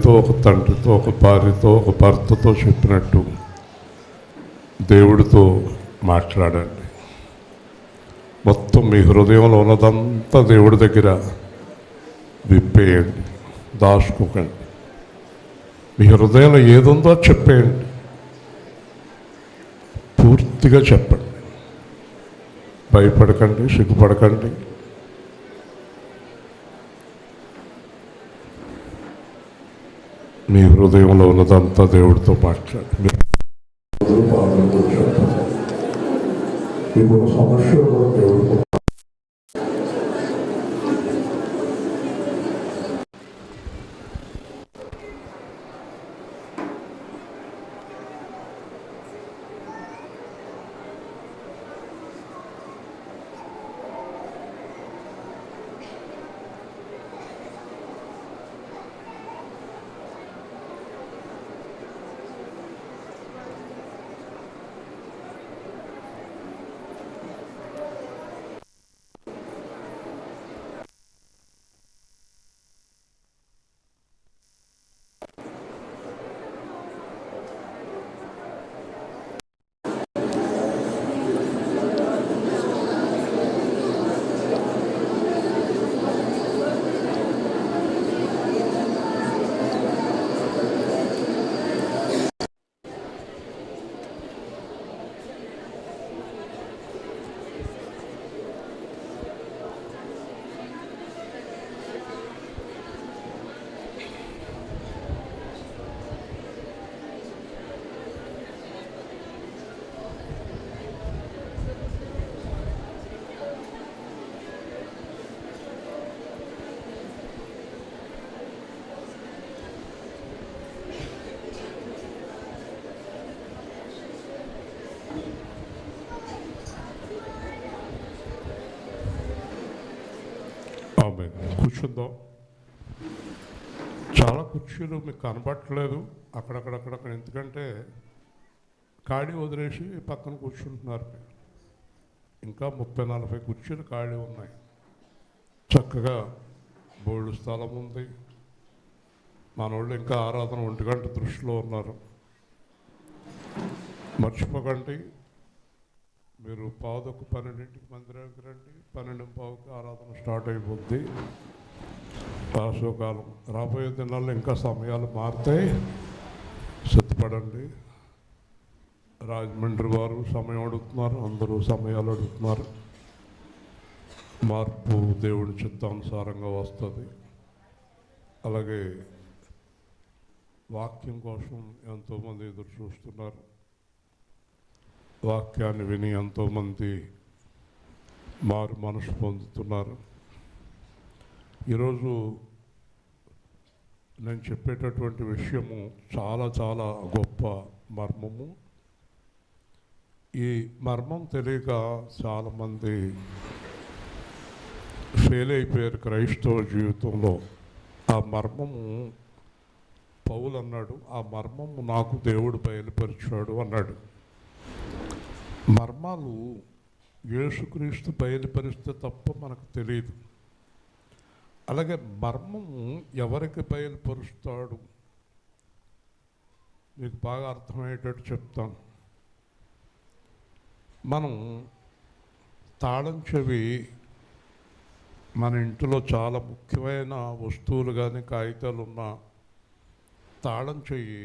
తల్లితో, ఒక తండ్రితో, ఒక భార్యతో, ఒక భర్తతో చెప్పినట్టు దేవుడితో మాట్లాడండి. మొత్తం మీ హృదయంలో ఉన్నదంతా దేవుడి దగ్గర విప్పేయండి, దాచుకోకండి. మీ హృదయంలో ఏదుందో చెప్పేయండి, పూర్తిగా చెప్పండి. భయపడకండి, సిగ్గుపడకండి. మీ హృదయంలో ఉన్నదంతా దేవుడితో మాట్లాడండి. ఇప్పుడు సమస్యలు కూడా దేవుడితో కూర్చుందాం. చాలా కుర్చీలు మీకు కనబట్టలేదు అక్కడక్కడక్కడక్కడ, ఎందుకంటే ఖాళీ వదిలేసి పక్కన కూర్చుంటున్నారు. ఇంకా 30-40 కుర్చీలు ఖాళీ ఉన్నాయి. చక్కగా బోల్డ్ స్థలం ఉంది. మనోళ్ళు ఇంకా ఆరాధన 1 గంట దృష్టిలో ఉన్నారు. మర్చిపోకండి, మీరు 11:12 మందిరానికి రండి. 12:15 ఆరాధన స్టార్ట్ అయిపోద్ది. వేసవికాలం రాబోయే దినాల్లో ఇంకా సమయాలు మారుతాయి, సిద్ధపడండి. రాజమండ్రి వారు సమయం అడుగుతున్నారు, అందరూ సమయాలు అడుగుతున్నారు. మార్పు దేవుడి చిత్తానుసారంగా వస్తుంది. అలాగే వాక్యం కోసం ఎంతోమంది ఎదురు చూస్తున్నారు. వాక్యాన్ని విని ఎంతోమంది మారు మనసు పొందుతున్నారు. ఈరోజు నేను చెప్పేటటువంటి విషయము చాలా చాలా గొప్ప మర్మము. ఈ మర్మం తెలియక చాలామంది ఫెయిల్ అయిపోయారు క్రైస్తవ జీవితంలో. ఆ మర్మము పౌలు అన్నాడు, ఆ మర్మము నాకు దేవుడు బయలుపరిచాడు అన్నాడు. మర్మాలు యేసుక్రీస్తు బయలుపరిస్తే తప్ప మనకు తెలియదు. అలాగే మర్మము ఎవరికి బయలుపరుస్తాడు మీకు బాగా అర్థమయ్యేటట్టు చెప్తాను. మనం తాళం చెవి మన ఇంటిలో చాలా ముఖ్యమైన వస్తువులు కానీ కాగితాలు ఉన్న తాళం చెయ్యి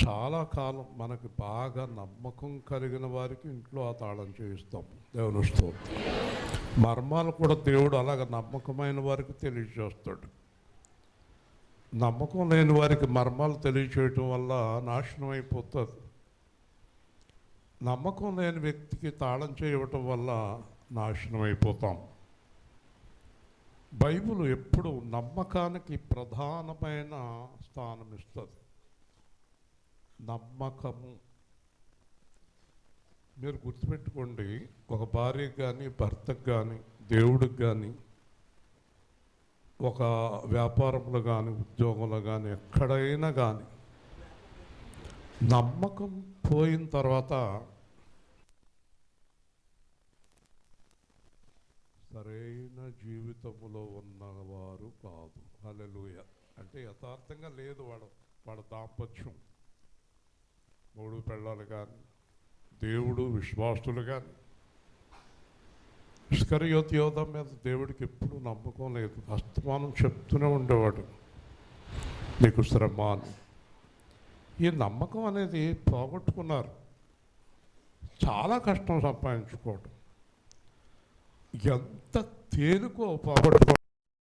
చాలా కాలం మనకి బాగా నమ్మకం కలిగిన వారికి ఇంట్లో ఆ తాళం చేయిస్తాం. దేవుని స్తోత్రం. మర్మాలు కూడా దేవుడు అలాగ నమ్మకమైన వారికి తెలియజేస్తాడు. నమ్మకం లేని వారికి మర్మాలు తెలియచేయటం వల్ల నాశనం అయిపోతుంది. నమ్మకం లేని వ్యక్తికి తాళం చేయటం వల్ల నాశనం అయిపోతాం. బైబిల్ ఎప్పుడు నమ్మకానికి ప్రధానమైన స్థానం ఇస్తుంది. నమ్మకము. మీరు గుర్తుపెట్టుకోండి, ఒక భార్యకు కానీ భర్తకు కానీ దేవుడికి కానీ ఒక వ్యాపారంలో కానీ ఉద్యోగంలో కానీ ఎక్కడైనా కానీ నమ్మకం పోయిన తర్వాత సరైన జీవితంలో ఉన్నవారు కాదు. హల్లెలూయా. అంటే యథార్థంగా లేదు వాడు దాంపత్యం. మూడు పెళ్ళాలు కానీ, దేవుడు, విశ్వాసులు కానీ. ఇస్కరియోతు యోధ మీద దేవుడికి ఎప్పుడు నమ్మకం లేదు. అస్తమానం చెప్తూనే ఉండేవాడు, నీకు శ్రమ అని. ఈ నమ్మకం అనేది పోగొట్టుకున్నారు. చాలా కష్టం సంపాదించుకోవడం. ఎంత తేలికో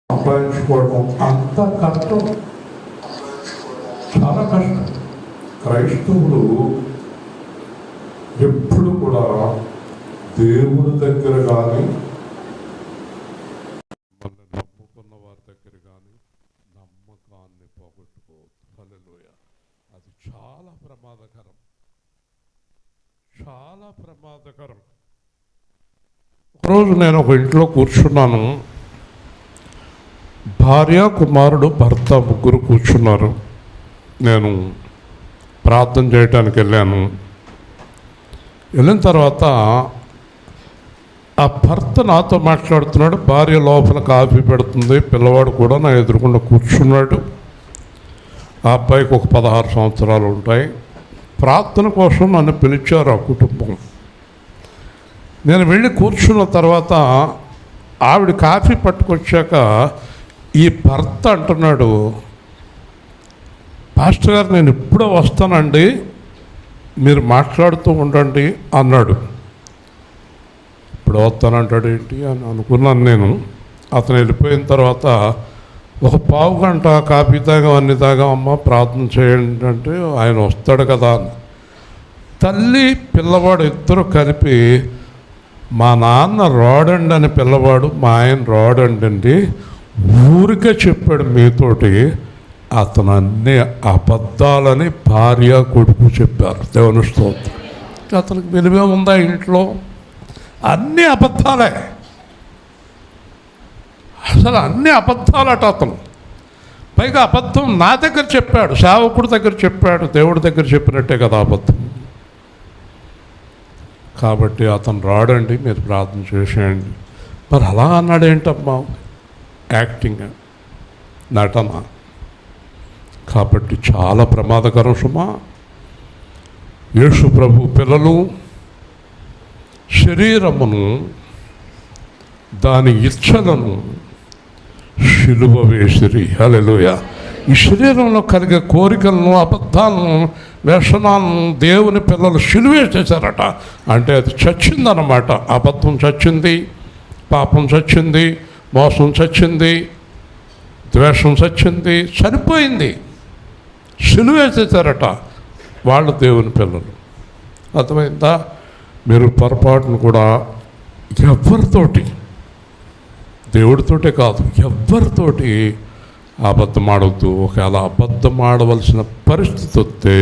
సంపాదించుకోవడం అంత కష్టం, చాలా కష్టం. క్రైస్తవులు ఎప్పుడు కూడా దేవుడి దగ్గర కానీ, మనల్ని నమ్ముకున్న వారి దగ్గర కానీ నమ్మకాన్ని పోగొట్టుకోవద్దు. హల్లెలూయా. అది చాలా ప్రమాదకరం, చాలా ప్రమాదకరం. ఒకరోజు నేను ఒక ఇంట్లో కూర్చున్నాను. భార్య, కుమారుడు, భర్త ముగ్గురు కూర్చున్నారు. నేను ప్రార్థన చేయటానికి వెళ్ళాను. వెళ్ళిన తర్వాత ఆ భర్త నాతో మాట్లాడుతున్నాడు, భార్య లోపల కాఫీ పెడుతుంది, పిల్లవాడు కూడా నా ఎదురుకుండా కూర్చున్నాడు. ఆ అబ్బాయికి ఒక 16 సంవత్సరాలు ఉంటాయి. ప్రార్థన కోసం నన్ను పిలిచారు ఆ కుటుంబం. నేను వెళ్ళి కూర్చున్న తర్వాత ఆవిడ కాఫీ పట్టుకొచ్చాక ఈ భర్త అంటున్నాడు, పాస్టర్ గారు నేను ఇప్పుడే వస్తానండి, మీరు మాట్లాడుతూ ఉండండి అన్నాడు. ఇప్పుడు వస్తానంటాడు ఏంటి అని అనుకున్నాను నేను. అతను వెళ్ళిపోయిన తర్వాత ఒక పావు గంట కాఫీ తాగా అన్ని తాగా, అమ్మ ప్రార్థన చేయండి అంటే ఆయన వస్తాడు కదా అని. తల్లి పిల్లవాడు ఇద్దరు కలిపి, మా నాన్న రాడండి అని పిల్లవాడు, మా ఆయన రాడండి ఊరికే చెప్పాడు మీతోటి. అతను అన్ని అబద్ధాలని భార్య కొడుకు చెప్పారు. దేవుని స్తోత్రం. అతనికి విలువే ఉందా ఇంట్లో? అన్ని అబద్ధాలే, అసలు అన్ని అబద్ధాలట అతను. పైగా అబద్ధం నా దగ్గర చెప్పాడు, సేవకుడి దగ్గర చెప్పాడు, దేవుడి దగ్గర చెప్పినట్టే కదా అబద్ధం. కాబట్టి అతను రాడండి, మీరు ప్రార్థన చేసేయండి. మరి అలా అన్నాడు ఏంటమ్మా? యాక్టింగ్, నటన. కాబట్టి చాలా ప్రమాదకరం సుమా. యేసు ప్రభు పిల్లలు శరీరమును, దాని ఇచ్చలను శిలువ వేసిరి. హల్లెలూయా. ఈ శరీరంలో కలిగే కోరికలను, అబద్ధాలను, వ్యసనాలను దేవుని పిల్లలు శిలువేసేసారట. అంటే అది చచ్చిందన్నమాట. అబద్ధం చచ్చింది, పాపం చచ్చింది, మోసం చచ్చింది, ద్వేషం చచ్చింది, చనిపోయింది. శిలువేసేసారట వాళ్ళు దేవుని పిల్లలు. అర్థమైందా? మీరు పొరపాటును కూడా ఎవరితోటి, దేవుడితోటే కాదు ఎవరితోటి అబద్ధం ఆడవద్దు. ఒకవేళ అబద్ధం ఆడవలసిన పరిస్థితి వస్తే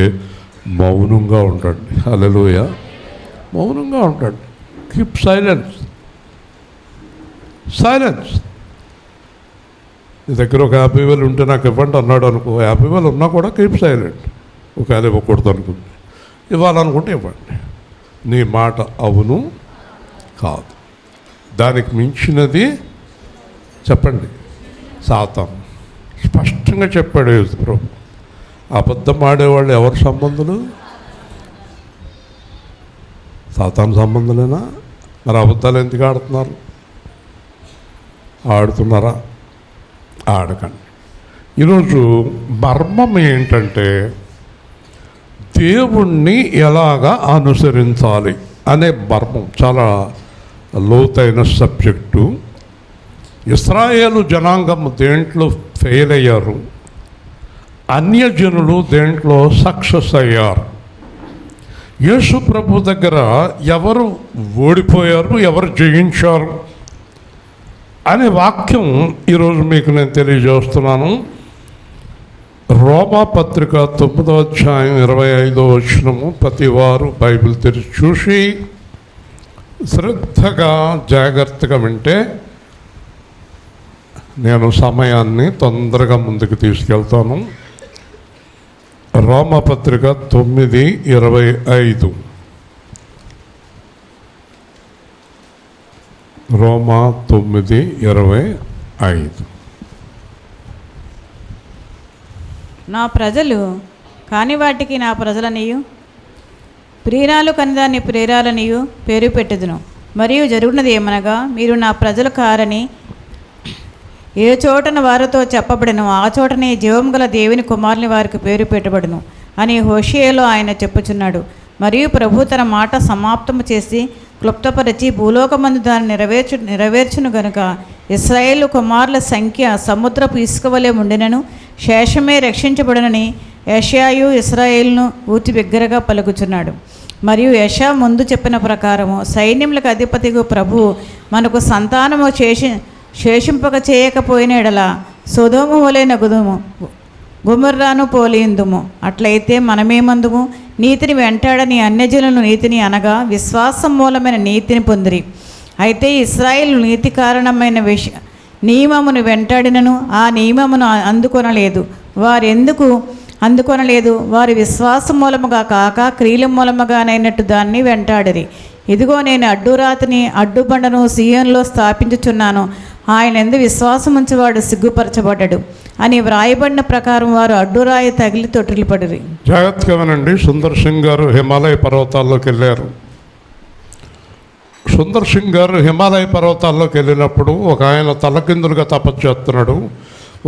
మౌనంగా ఉండండి. హల్లెలూయా. మౌనంగా ఉండండి. Keep silence. సైలెన్స్. నీ దగ్గర ఒక 50,000 ఉంటే నాకు ఇవ్వండి అన్నాడు అనుకో, 50,000 ఉన్నా కూడా కీప్ సైలెంట్. ఒకవేళ ఇవ్వకూడదు అనుకుంది, ఇవ్వాలనుకుంటే ఇవ్వండి. నీ మాట అవును కాదు. దానికి మించినది చెప్పండి సాతాను. స్పష్టంగా చెప్పాడు యేసు ప్రభు. అబద్ధం ఆడేవాళ్ళు ఎవరి సంబంధులు? సాతాను సంబంధులేనా? మరి అబద్ధాలు ఎందుకు ఆడుతున్నారు? ఆడుతున్నారా? ఆడకండి. ఈరోజు మర్మం ఏంటంటే దేవుణ్ణి ఎలాగా అనుసరించాలి అనే మర్మం. చాలా లోతైన సబ్జెక్టు. ఇశ్రాయేలు జనాంగం దేంట్లో ఫెయిల్ అయ్యారు, అన్యజనులు దేంట్లో సక్సెస్ అయ్యారు. యేసు ప్రభు దగ్గర ఎవరు ఓడిపోయారు, ఎవరు జయించారు అనే వాక్యం ఈరోజు మీకు నేను తెలియజేస్తున్నాను. రోమా పత్రిక 9వ అధ్యాయం 25వ వచనము. ప్రతి వారు బైబిల్ తెరిచి చూసి శ్రద్ధగా జాగ్రత్తగా వింటే నేను సమయాన్ని తొందరగా ముందుకు తీసుకెళ్తాను. రోమా పత్రిక 9:25. రోమా 9:25. నా ప్రజలు కాని వాటికి నా ప్రజలనియు, ప్రియురాలు కనిదాన్ని ప్రియురాలనియు పేరు పెట్టుదును. మరియు జరుగునది ఏమనగా, మీరు నా ప్రజలు కారని ఏ చోటన వారితో చెప్పబడను, ఆ చోటనే జీవం గల దేవుని కుమారుని వారికి పేరు పెట్టబడును అని హోషేయలో ఆయన చెప్పుచున్నాడు. మరియు ప్రభు తన మాట సమాప్తము చేసి క్లుప్తపరిచి భూలోకమందు దాన్ని నెరవేర్చును గనుక ఇశ్రాయేలు కుమారుల సంఖ్య సముద్రపు ఇసుక వలె ఉండినను శేషమే రక్షించబడునని యెషయాయు ఇశ్రాయేలును ఊతి బిగ్గరగా పలుకుచున్నాడు. మరియు యెషయా ముందు చెప్పిన ప్రకారము సైన్యములకు అధిపతిగు ప్రభు మనకు సంతానము శేషింపక చేయకపోయిన ఎడల సొదొమ వలె నగుదుము, గొమొర్రాను పోలియుందుము. అట్లయితే మనమేమందుము? నీతిని వెంటాడని అన్యజనులను నీతిని అనగా విశ్వాసం మూలమైన నీతిని పొందిరి. అయితే ఇశ్రాయేలు నీతి కారణమైన నియమమును వెంటాడినను ఆ నియమమును అందుకొనలేదు. వారెందుకు అందుకొనలేదు? వారి విశ్వాసం మూలముగా కాక క్రియల మూలముగానైనట్టు దాన్ని వెంటాడిరి. ఇదిగో నేను అడ్డురాతిని అడ్డుబండను సీయోనులో స్థాపించుచున్నాను, ఆయన ఎందు విశ్వాసం ఉంచేవాడు సిగ్గుపరచబడ్డాడు అని వ్రాయబడిన ప్రకారం వారు అడ్డురాయి తగిలి తొట్టిల్పడిరి. జాగ్రత్తగా వినండి. సుందర్ సింగ్ గారు హిమాలయ పర్వతాల్లోకి వెళ్ళారు. సుందర్ సింగ్ గారు హిమాలయ పర్వతాల్లోకి వెళ్ళినప్పుడు ఒక ఆయన తలకిందులుగా తపస్సు చేస్తున్నాడు,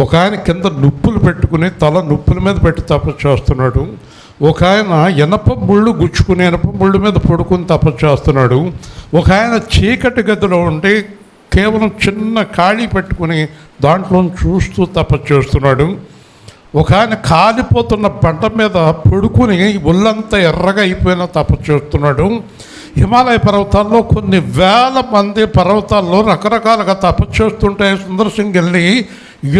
ఒక ఆయన కింద నుప్పులు పెట్టుకుని తల నుప్పుల మీద పెట్టి తపస్సు చేస్తున్నాడు, ఒక ఆయన ఇనప ముళ్ళు గుచ్చుకుని ఇనప ముళ్ళు మీద పడుకుని తపస్సు చేస్తున్నాడు, ఒక ఆయన చీకటి గదిలో ఉండి కేవలం చిన్న ఖాళీ పెట్టుకుని దాంట్లో చూస్తూ తపస్సు చేస్తున్నాడు, ఒక ఆయన కాలిపోతున్న బండ మీద పడుకుని ఒళ్ళంతా ఎర్రగా అయిపోయిన తపస్సు చేస్తున్నాడు. హిమాలయ పర్వతాల్లో కొన్ని వేల మంది పర్వతాల్లో రకరకాలుగా తపస్సు చేస్తుంటే సుందర్ సింగ్ వెళ్ళి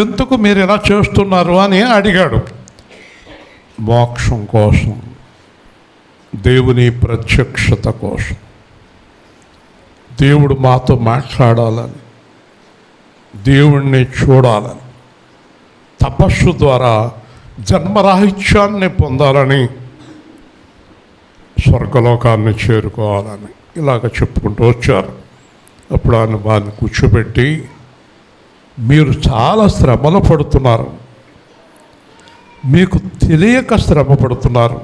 ఎందుకు మీరు ఇలా చేస్తున్నారు అని అడిగాడు. మోక్షం కోసం, దేవుని ప్రత్యక్షత కోసం, దేవుడు మాతో మాట్లాడాలని, దేవుణ్ణి చూడాలని, తపస్సు ద్వారా జన్మరాహిత్యాన్ని పొందాలని, స్వర్గలోకాన్ని చేరుకోవాలని ఇలాగ చెప్పుకుంటూ వచ్చారు. అప్పుడు ఆయన వారిని కూర్చోబెట్టి, మీరు చాలా శ్రమలు పడుతున్నారు, మీకు తెలియక శ్రమ పడుతున్నారు,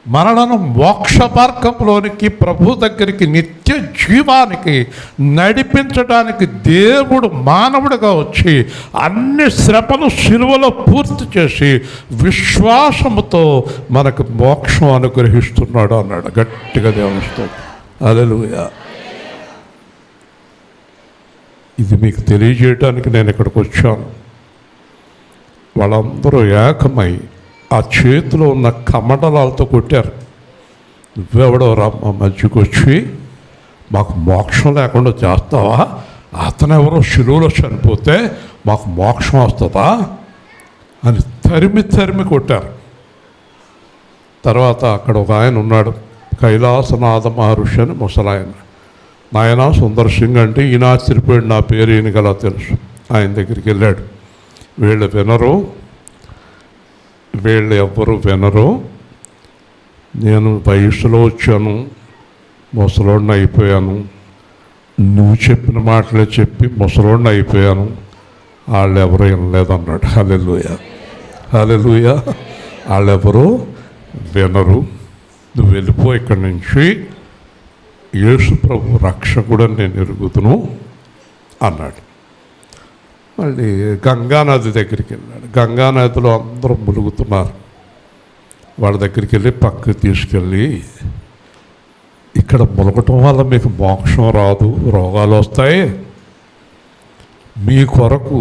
మనలను మోక్ష మార్గంలోనికి ప్రభు దగ్గరికి నిత్య జీవానికి నడిపించడానికి దేవుడు మానవుడిగా వచ్చి అన్ని శ్రమలు శిలువలో పూర్తి చేసి విశ్వాసముతో మనకు మోక్షం అనుగ్రహిస్తున్నాడు అన్నాడు. గట్టిగా దేవుని స్తోత్రం. హల్లెలూయా. ఇది మీకు తెలియజేయడానికి నేను ఇక్కడికి వచ్చాను. వాళ్ళందరూ ఏకమై ఆ చేతిలో ఉన్న కమండలాలతో కొట్టారు. నువ్వెవడో రా మా మధ్యకు వచ్చి మాకు మోక్షం లేకుండా చేస్తావా? అతను ఎవరో శిలువలో చనిపోతే మాకు మోక్షం వస్తుందా అని తరిమి కొట్టారు. తర్వాత అక్కడ ఒక ఆయన ఉన్నాడు, కైలాసనాథ మహర్షి అని ముసలాయన. నాయన సుందర్ సింగ్ అంటే ఈయన ఆశ్చర్యపోయాడు, నా పేరు ఈయనకలా తెలుసు. ఆయన దగ్గరికి వెళ్ళాడు. వీళ్ళు ఎవ్వరు వినరు, నేను వయసులో వచ్చాను, ముసలోడిని అయిపోయాను, నువ్వు చెప్పిన మాటలే చెప్పి ముసలోడిని అయిపోయాను, వాళ్ళు ఎవరు వినలేదన్నాడు. హల్లెలూయా, హల్లెలూయా. వాళ్ళెవరూ వినరు, నువ్వు వెళ్ళిపో ఇక్కడి నుంచి, యేసు ప్రభు రక్షకుడని నేను ఎరుగుదును అన్నాడు. మళ్ళీ గంగానది దగ్గరికి వెళ్ళాడు. గంగానదిలో అందరూ ములుగుతున్నారు. వాళ్ళ దగ్గరికి వెళ్ళి పక్కకి తీసుకెళ్ళి, ఇక్కడ ములగటం వల్ల మీకు మోక్షం రాదు, రోగాలు వస్తాయి, మీ కొరకు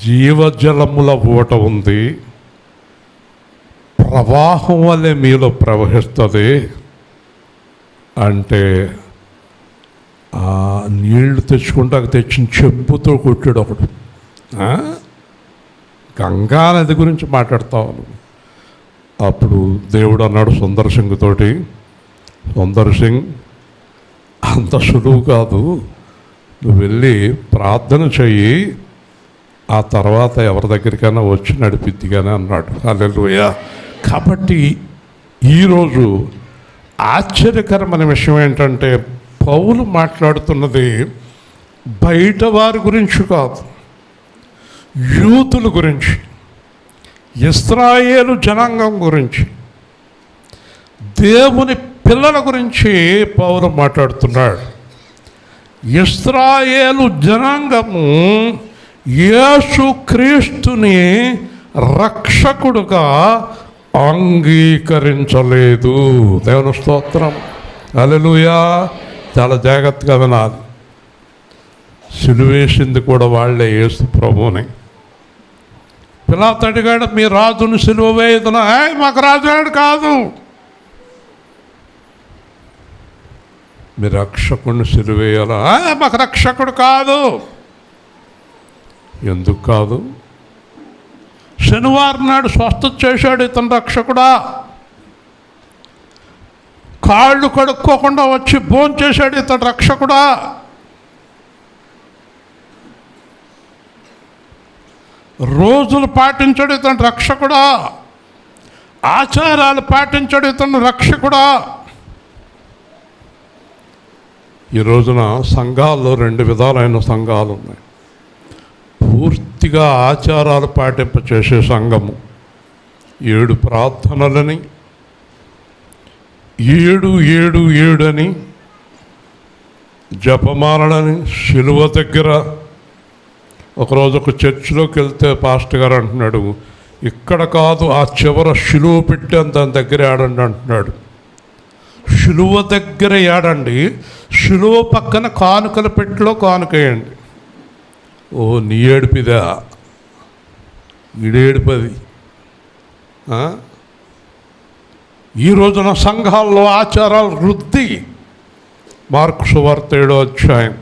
జీవజలముల ఊట ఉంది, ప్రవాహం వల్లే మీలో ప్రవహిస్తుంది అంటే నీళ్లు తెచ్చుకుంటాక తెచ్చిన చెంపుతో కొట్టాడు ఒకడు. గంగా నది గురించి మాట్లాడతావు. అప్పుడు దేవుడు అన్నాడు సుందర్ సింగ్ తోటి, సుందర్ సింగ్ అంత సులువు కాదు, నువ్వు వెళ్ళి ప్రార్థన చెయ్యి, ఆ తర్వాత ఎవరి దగ్గరికైనా వచ్చి నడిపిద్దిగానే అన్నాడు. హల్లెలూయా. కాబట్టి ఈరోజు ఆశ్చర్యకరమైన విషయం ఏంటంటే, పౌలు మాట్లాడుతున్నది బయట వారి గురించి కాదు, యూతుల గురించి. ఇశ్రాయేలు జనాంగం గురించి, దేవుని పిల్లల గురించి పౌలు మాట్లాడుతున్నాడు. ఇశ్రాయేలు జనాంగము యేసుక్రీస్తుని రక్షకుడుగా అంగీకరించలేదు. దేవుని స్తోత్రం, హల్లెలూయా. చాలా జాగ్రత్తగా వినాలి. సిలువేసింది కూడా వాళ్ళే, యేసు ప్రభువుని. పిలాతు అడిగాడు, మీ రాజుని సిలువ వేయదునా? మాకు రాజు కాదు, మీ రక్షకుడిని సిలువేయాలా? మాకు రక్షకుడు కాదు. ఎందుకు కాదు? శనివారం నాడు స్వస్థత చేశాడు ఇతను రక్షకుడా? కాళ్ళు కడుక్కోకుండా వచ్చి భోంచేశాడు ఇతను రక్షకుడా? రోజులు పాటించాడు ఇతను రక్షకుడా? ఆచారాలు పాటించాడు ఇతను రక్షకుడా? ఈ రోజున సంఘాల్లో 2 విధాలైన సంఘాలు ఉన్నాయి. పూర్తిగా ఆచారాలు పాటింపచేసే సంఘము, 7 ప్రార్థనలని, 7 అని, జపమాలని, శిలువ దగ్గర. ఒకరోజు ఒక చర్చిలోకి వెళ్తే పాస్టర్ గారు అంటున్నాడు, ఇక్కడ కాదు ఆ చివర శిలువ పెట్టాను దాని దగ్గర ఆడండి అంటున్నాడు. శిలువ దగ్గర ఏడండి, శిలువ పక్కన కానుకల పెట్టిలో కానుకేయండి. ఓ నీ ఏడుపిదా, ఈడేడుపది. ఈ రోజున సంఘాల్లో ఆచారాలు వృద్ధి. మార్కు సువార్త 7వ అధ్యాయం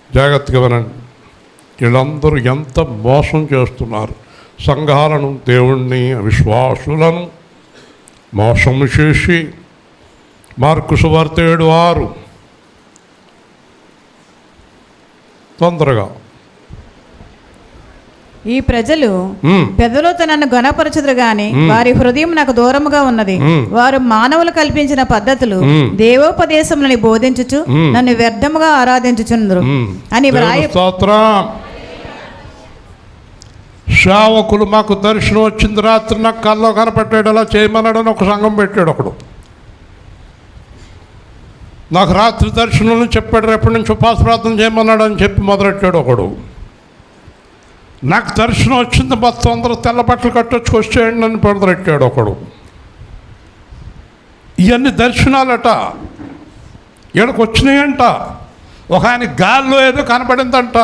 జాగ్రత్తగా వినండి. వీళ్ళందరూ ఎంత మోసం చేస్తున్నారు సంఘాలను, దేవుణ్ణి, విశ్వాసులను మోసం చేసి. మార్కు సువార్త 7:6 తొందరగా. ఈ ప్రజలు పెదవులతో నన్ను గణపరచుదురు గాని వారి హృదయం నాకు దూరముగా ఉన్నది. వారు మానవులు కల్పించిన పద్ధతులు దేవోపదేశములని బోధించుచు నన్ను వ్యర్థముగా ఆరాధించుచుందరు అని సేవకులు మాకు దర్శనం వచ్చింది, రాత్రి నాకు కల్లో కనపట్టాడు, అలా చేయమన్నాడని ఒక సంఘం పెట్టాడు ఒకడు. నాకు రాత్రి దర్శనంలో చెప్పాడు, రేపటి నుంచి ఉపాస ప్రార్థన చేయమన్నాడు అని చెప్పి మొదలెట్టాడు ఒకడు. నాకు దర్శనం వచ్చింది, మొత్తం అందరూ తెల్ల బట్టలు కట్టొచ్చి వచ్చేయండి అని మొదలెట్టాడు ఒకడు. ఇవన్నీ దర్శనాలట, ఈడకు వచ్చినాయంట. ఒక ఆయన గాల్లో ఏదో కనపడిందంట.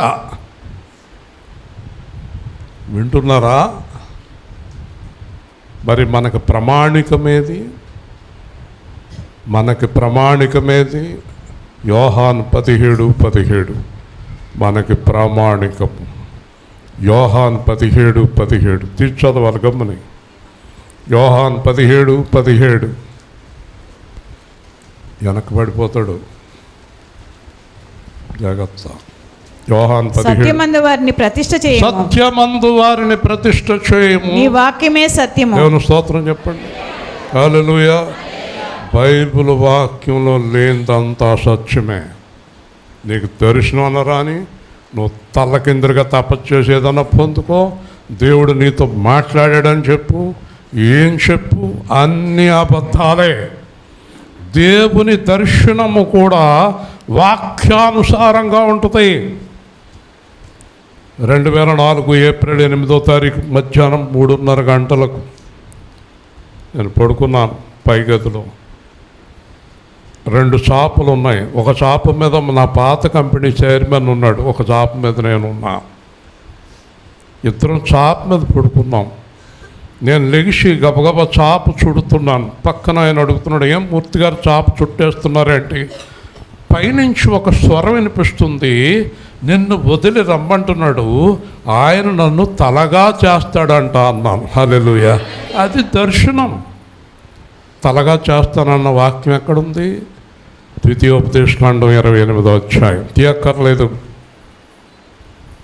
వింటున్నారా? మరి మనకు ప్రమాణికమేది? మనకి ప్రమాణికమేది? యోహాను 17:17 మనకి ప్రామాణికము. యోహాను 17:17 తీర్చదవాలి గమ్మని. యోహాను 17:17 వెనకబడిపోతాడు, జాగ్రత్త. యోహాను 17 సత్యమందు వారిని ప్రతిష్ఠ చేయము, సత్యమందు వారిని ప్రతిష్ఠ చేయము, నీ వాక్యమే సత్యము. దేవుని స్తోత్రం చెప్పండి, హల్లెలూయా. బైబిల్ వాక్యంలో లేనిదంతా సత్యమే. నీకు దర్శనం అన్నరాని, నువ్వు తల్లకిందులుగా తపస్సు చేసేదన్నా పొందుకో, దేవుడు నీతో మాట్లాడాడని చెప్పు, ఏం చెప్పు, అన్ని అబద్ధాలే. దేవుని దర్శనము కూడా వాక్యానుసారంగా ఉంటుంది. 2004 ఏప్రిల్ 8వ తారీఖు మధ్యాహ్నం 3:30 గంటలకు నేను పడుకున్నాను పై గదిలో. 2 చాపలు ఉన్నాయి. ఒక చాప మీద నా పాత కంపెనీ చైర్మన్ ఉన్నాడు, ఒక చాప మీద నేనున్నా. ఇద్దరం చాప మీద పడుకున్నాం. నేను లెగిసి గబగబా చాప చుడుతున్నాను. పక్కన ఆయన అడుగుతున్నాడు, ఏం మూర్తి గారు చాప చుట్టేస్తున్నారేంటి? పైనుంచి ఒక స్వరం వినిపిస్తుంది, నిన్ను వదిలి రమ్మంటున్నాడు, ఆయన నన్ను తలగా చేస్తాడంట అన్నాను. హల్లెలూయా. అది దర్శనం. తలగా చేస్తానన్న వాక్యం ఎక్కడుంది? ద్వితీయోపదేశకాండం 28వ అధ్యాయం. తీయక్కర్లేదు,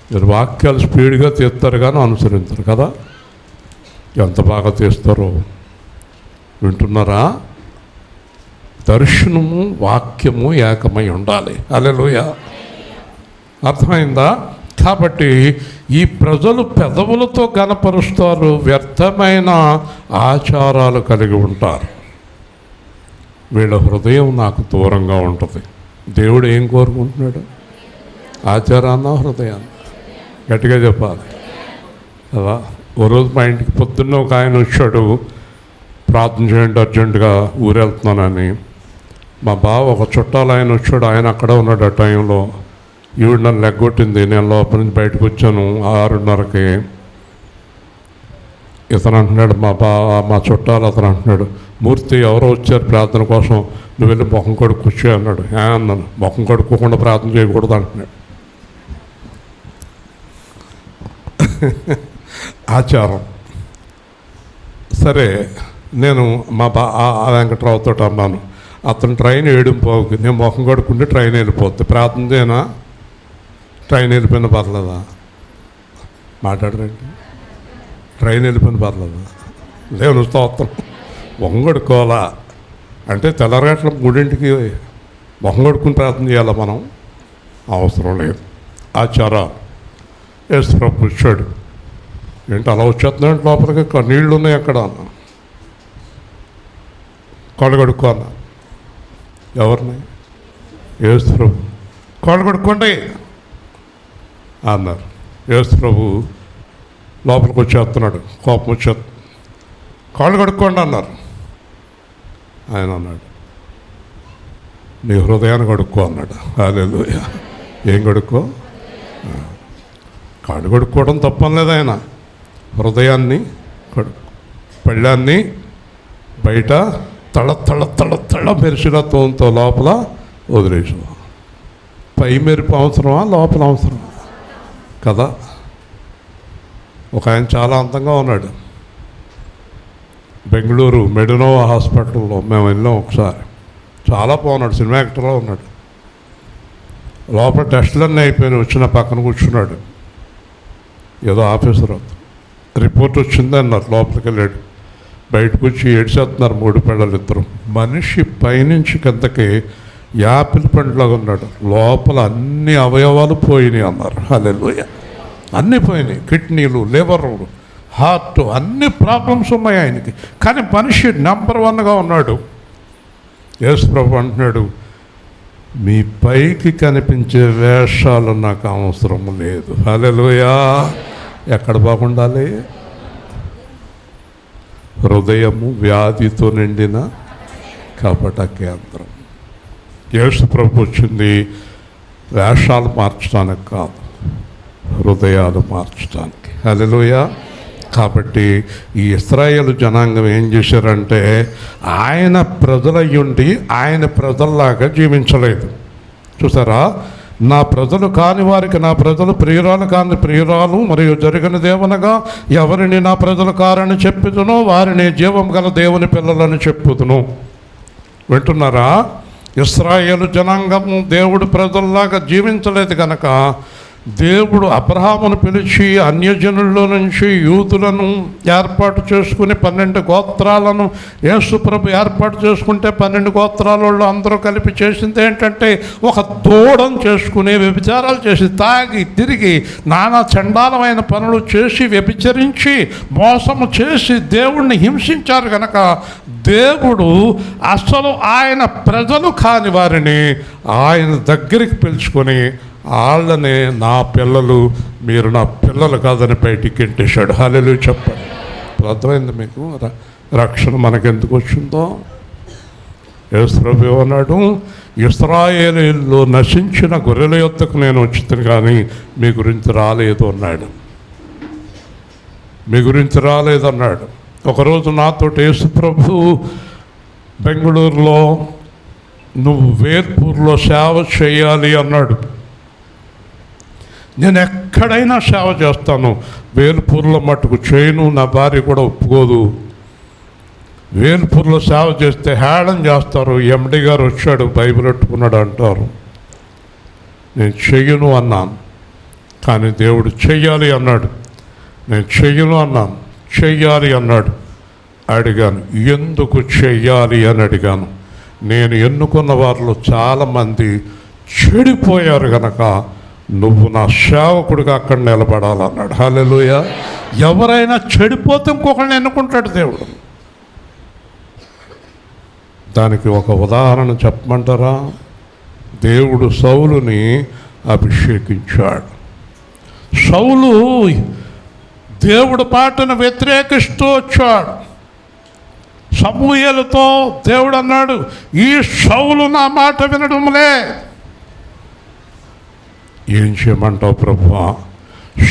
మీరు వాక్యాలు స్పీడ్గా తీస్తారు కానీ అనుసరించరు కదా. ఎంత బాగా తీస్తారో వింటున్నారా? దర్శనము వాక్యము ఏకమై ఉండాలి. హల్లెలూయా. అర్థమైందా? కాబట్టి ఈ ప్రజలు పెదవులతో గణపరుస్తారు, వ్యర్థమైన ఆచారాలు కలిగి ఉంటారు. వీళ్ళ హృదయం నాకు దూరంగా ఉంటుంది. దేవుడు ఏం కోరుకుంటున్నాడు? ఆచారాన్న హృదయాన్ని? గట్టిగా చెప్పాలి కదా. ఓ రోజు మా ఇంటికి పొద్దున్న ఒక ఆయన వచ్చాడు, ప్రార్థన చేయండి అర్జెంటుగా ఊరెళ్తున్నానని. మా బావ ఒక చుట్టాలు ఆయన వచ్చాడు, ఆయన అక్కడ ఉన్నాడు ఆ టైంలో. ఈవిడ నన్ను లెగ్గొట్టింది, నేను లోపల నుంచి బయటకు వచ్చాను 6:30కి. ఇతను అంటున్నాడు, మా చుట్టాలు అతను అంటున్నాడు, మూర్తి ఎవరో వచ్చారు ప్రార్థన కోసం, నువ్వు వెళ్ళి మొహం కడుక్కు కూర్చో అన్నాడు. అన్నాను, మొహం కడుక్కోకుండా ప్రార్థన చేయకూడదు అంటున్నాడు. ఆచారం. సరే, నేను మా వెంకట్రావుతో అన్నాను, అతను ట్రైన్ ఏడింపోకి, నేను మొహం కడుక్కుంటే ట్రైన్ వెళ్ళిపోద్ది, ప్రార్థన చేయనా? ట్రైన్ వెళ్ళిపోయిన పర్లేదా? మాట్లాడరండి. ట్రైన్ వెళ్ళిపోయిన పర్లేదా? లేవు స్తోత్రం. మొహం కడుక్కోవాలా అంటే తెల్లరగట్ల 3ంటికి మొహం కడుక్కుని ప్రార్థన చేయాలా మనం? అవసరం లేదు. ఆచారం. యేసు ప్రభు వచ్చాడు, ఏంటి అలా వచ్చేస్తున్నాడు లోపలికి, నీళ్ళు ఉన్నాయి అక్కడ అన్న, కాళ్ళు కడుక్కో అన్న. ఎవరిని? యేసు ప్రభు. కాళ్ళు కడుక్కోండి అన్నారు. యేసు ప్రభు లోపలికి వచ్చేస్తున్నాడు, కోపం వచ్చేస్తుంది. కాళ్ళు కడుక్కోండి అన్నారు. ఆయన అన్నాడు, నీ హృదయాన్ని కడుక్కో అన్నాడు. హల్లెలూయా. ఏం కడుక్కో? కాళ్ళు కడుక్కోవడం తప్పనలేదు. ఆయన హృదయాన్ని పళ్ళాన్ని బయట తళ మెరిసిన తోంతో లోపల వదిలేసాం. పై మెరుపు అవసరమా, లోపల అవసరమా కదా? ఒక ఆయన చాలా అందంగా ఉన్నాడు. బెంగళూరు మెడినోవా హాస్పిటల్లో మేము వెళ్ళాం ఒకసారి. చాలా బాగున్నాడు, సినిమా యాక్టర్లో ఉన్నాడు. లోపల టెస్టులన్నీ అయిపోయినాయి, వచ్చిన పక్కన కూర్చున్నాడు. ఏదో ఆఫీసర్ రిపోర్ట్ వచ్చింది అన్నారు. లోపలికి వెళ్ళాడు, బయటకు వచ్చి ఏడ్చేస్తున్నారు 3 పిల్లలు ఇద్దరు. మనిషి పైనుంచి కిందకి యాపిల్ పండులాగా ఉన్నాడు. లోపల అన్ని అవయవాలు పోయినాయి అన్నారు. హల్లెలూయా. అన్నీ పోయినాయి, కిడ్నీలు, లివరు, హార్ట్, అన్ని ప్రాబ్లమ్స్ ఉన్నాయి ఆయనకి. కానీ మనిషి నెంబర్ 1గా ఉన్నాడు. యేసు ప్రభు అంటున్నాడు, మీ పైకి కనిపించే వేషాలు నాకు అవసరం లేదు. హల్లెలూయా. ఎక్కడ బాగుండాలి? హృదయము వ్యాధితో నిండిన కపట కేంద్రం. యేసు ప్రభు వచ్చింది వేషాలు మార్చడానికి కాదు, హృదయాలు మార్చడానికి. హల్లెలూయా. కాబట్టి ఈ ఇశ్రాయేలు జనాంగం ఏం చేశారంటే, ఆయన ప్రజలయ్యుండి ఆయన ప్రజల్లాగా జీవించలేదు. చూసారా? నా ప్రజలు కాని వారికి నా ప్రజలు, ప్రియురాలు కాని ప్రియురాలు, మరియు జరిగినదేమనగా ఎవరిని నా ప్రజలు కారని చెప్పుదునో వారిని జీవం గల దేవుని పిల్లలని చెప్పుదును. వింటున్నారా? ఇశ్రాయేలు జనాంగము దేవుడు ప్రజల్లాగా జీవించలేదు కనుక దేవుడు అబ్రహామును పిలిచి అన్యజనుల్లో నుంచి యూదులను ఏర్పాటు చేసుకుని 12 గోత్రాలను యేసుప్రభు ఏర్పాటు చేసుకుంటే 12 గోత్రాల వాళ్ళు అందరూ కలిపి చేసింది ఏంటంటే, ఒక దూడం చేసుకుని వ్యభిచారాలు చేసి తాగి తిరిగి నానా చండాలమైన పనులు చేసి వ్యభిచరించి మోసము చేసి దేవుణ్ణి హింసించారు కనుక దేవుడు అసలు ఆయన ప్రజలు కాని వారిని ఆయన దగ్గరికి పిలుచుకొని వాళ్ళనే నా పిల్లలు, మీరు నా పిల్లలు కాదని బయటికి ఎంటేశాడు. హల్లెలూయా చెప్పండి. అర్థమైంది మీకు? రక్షణ మనకెందుకు వచ్చిందో? యేసు ప్రభు అన్నాడు, ఇశ్రాయేలీయుల్లో నశించిన గొర్రెల యొద్దకు నేను వచ్చింది కానీ మీ గురించి రాలేదు అన్నాడు. మీ గురించి రాలేదన్నాడు. ఒకరోజు నాతో యేసు ప్రభు బెంగళూరులో నువ్వు వేల్పూర్లో సేవ చేయాలి అన్నాడు. నేను ఎక్కడైనా సేవ చేస్తాను, వేల్పూర్లో మట్టుకు చేయను, నా భార్య కూడా ఒప్పుకోదు. వేల్పూర్లో సేవ చేస్తే హేళన చేస్తారు, ఎండి గారు వచ్చాడు బైబిల్ పెట్టుకున్నాడు అంటారు. నేను చెయ్యను అన్నాను, కానీ దేవుడు చెయ్యాలి అన్నాడు. నేను చెయ్యను అన్నాను, చెయ్యాలి అన్నాడు. అడిగాను, ఎందుకు చెయ్యాలి అని అడిగాను. నేను ఎన్నుకున్న వారిలో చాలామంది చెడిపోయారు కనుక నువ్వు నా సేవకుడిగా అక్కడ నిలబడాలన్నాడు. హల్లెలూయా. ఎవరైనా చెడిపోతే ఇంకొకరిని ఎన్నుకుంటాడు దేవుడు. దానికి ఒక ఉదాహరణ చెప్పమంటారా? దేవుడు సౌలుని అభిషేకించాడు. సౌలు దేవుడి పాటను వ్యతిరేకిస్తూ వచ్చాడు. సమూయేలుతో దేవుడు అన్నాడు, ఈ సౌలు నా మాట వినడంలే. ఏం చేయమంటావు ప్రభువా?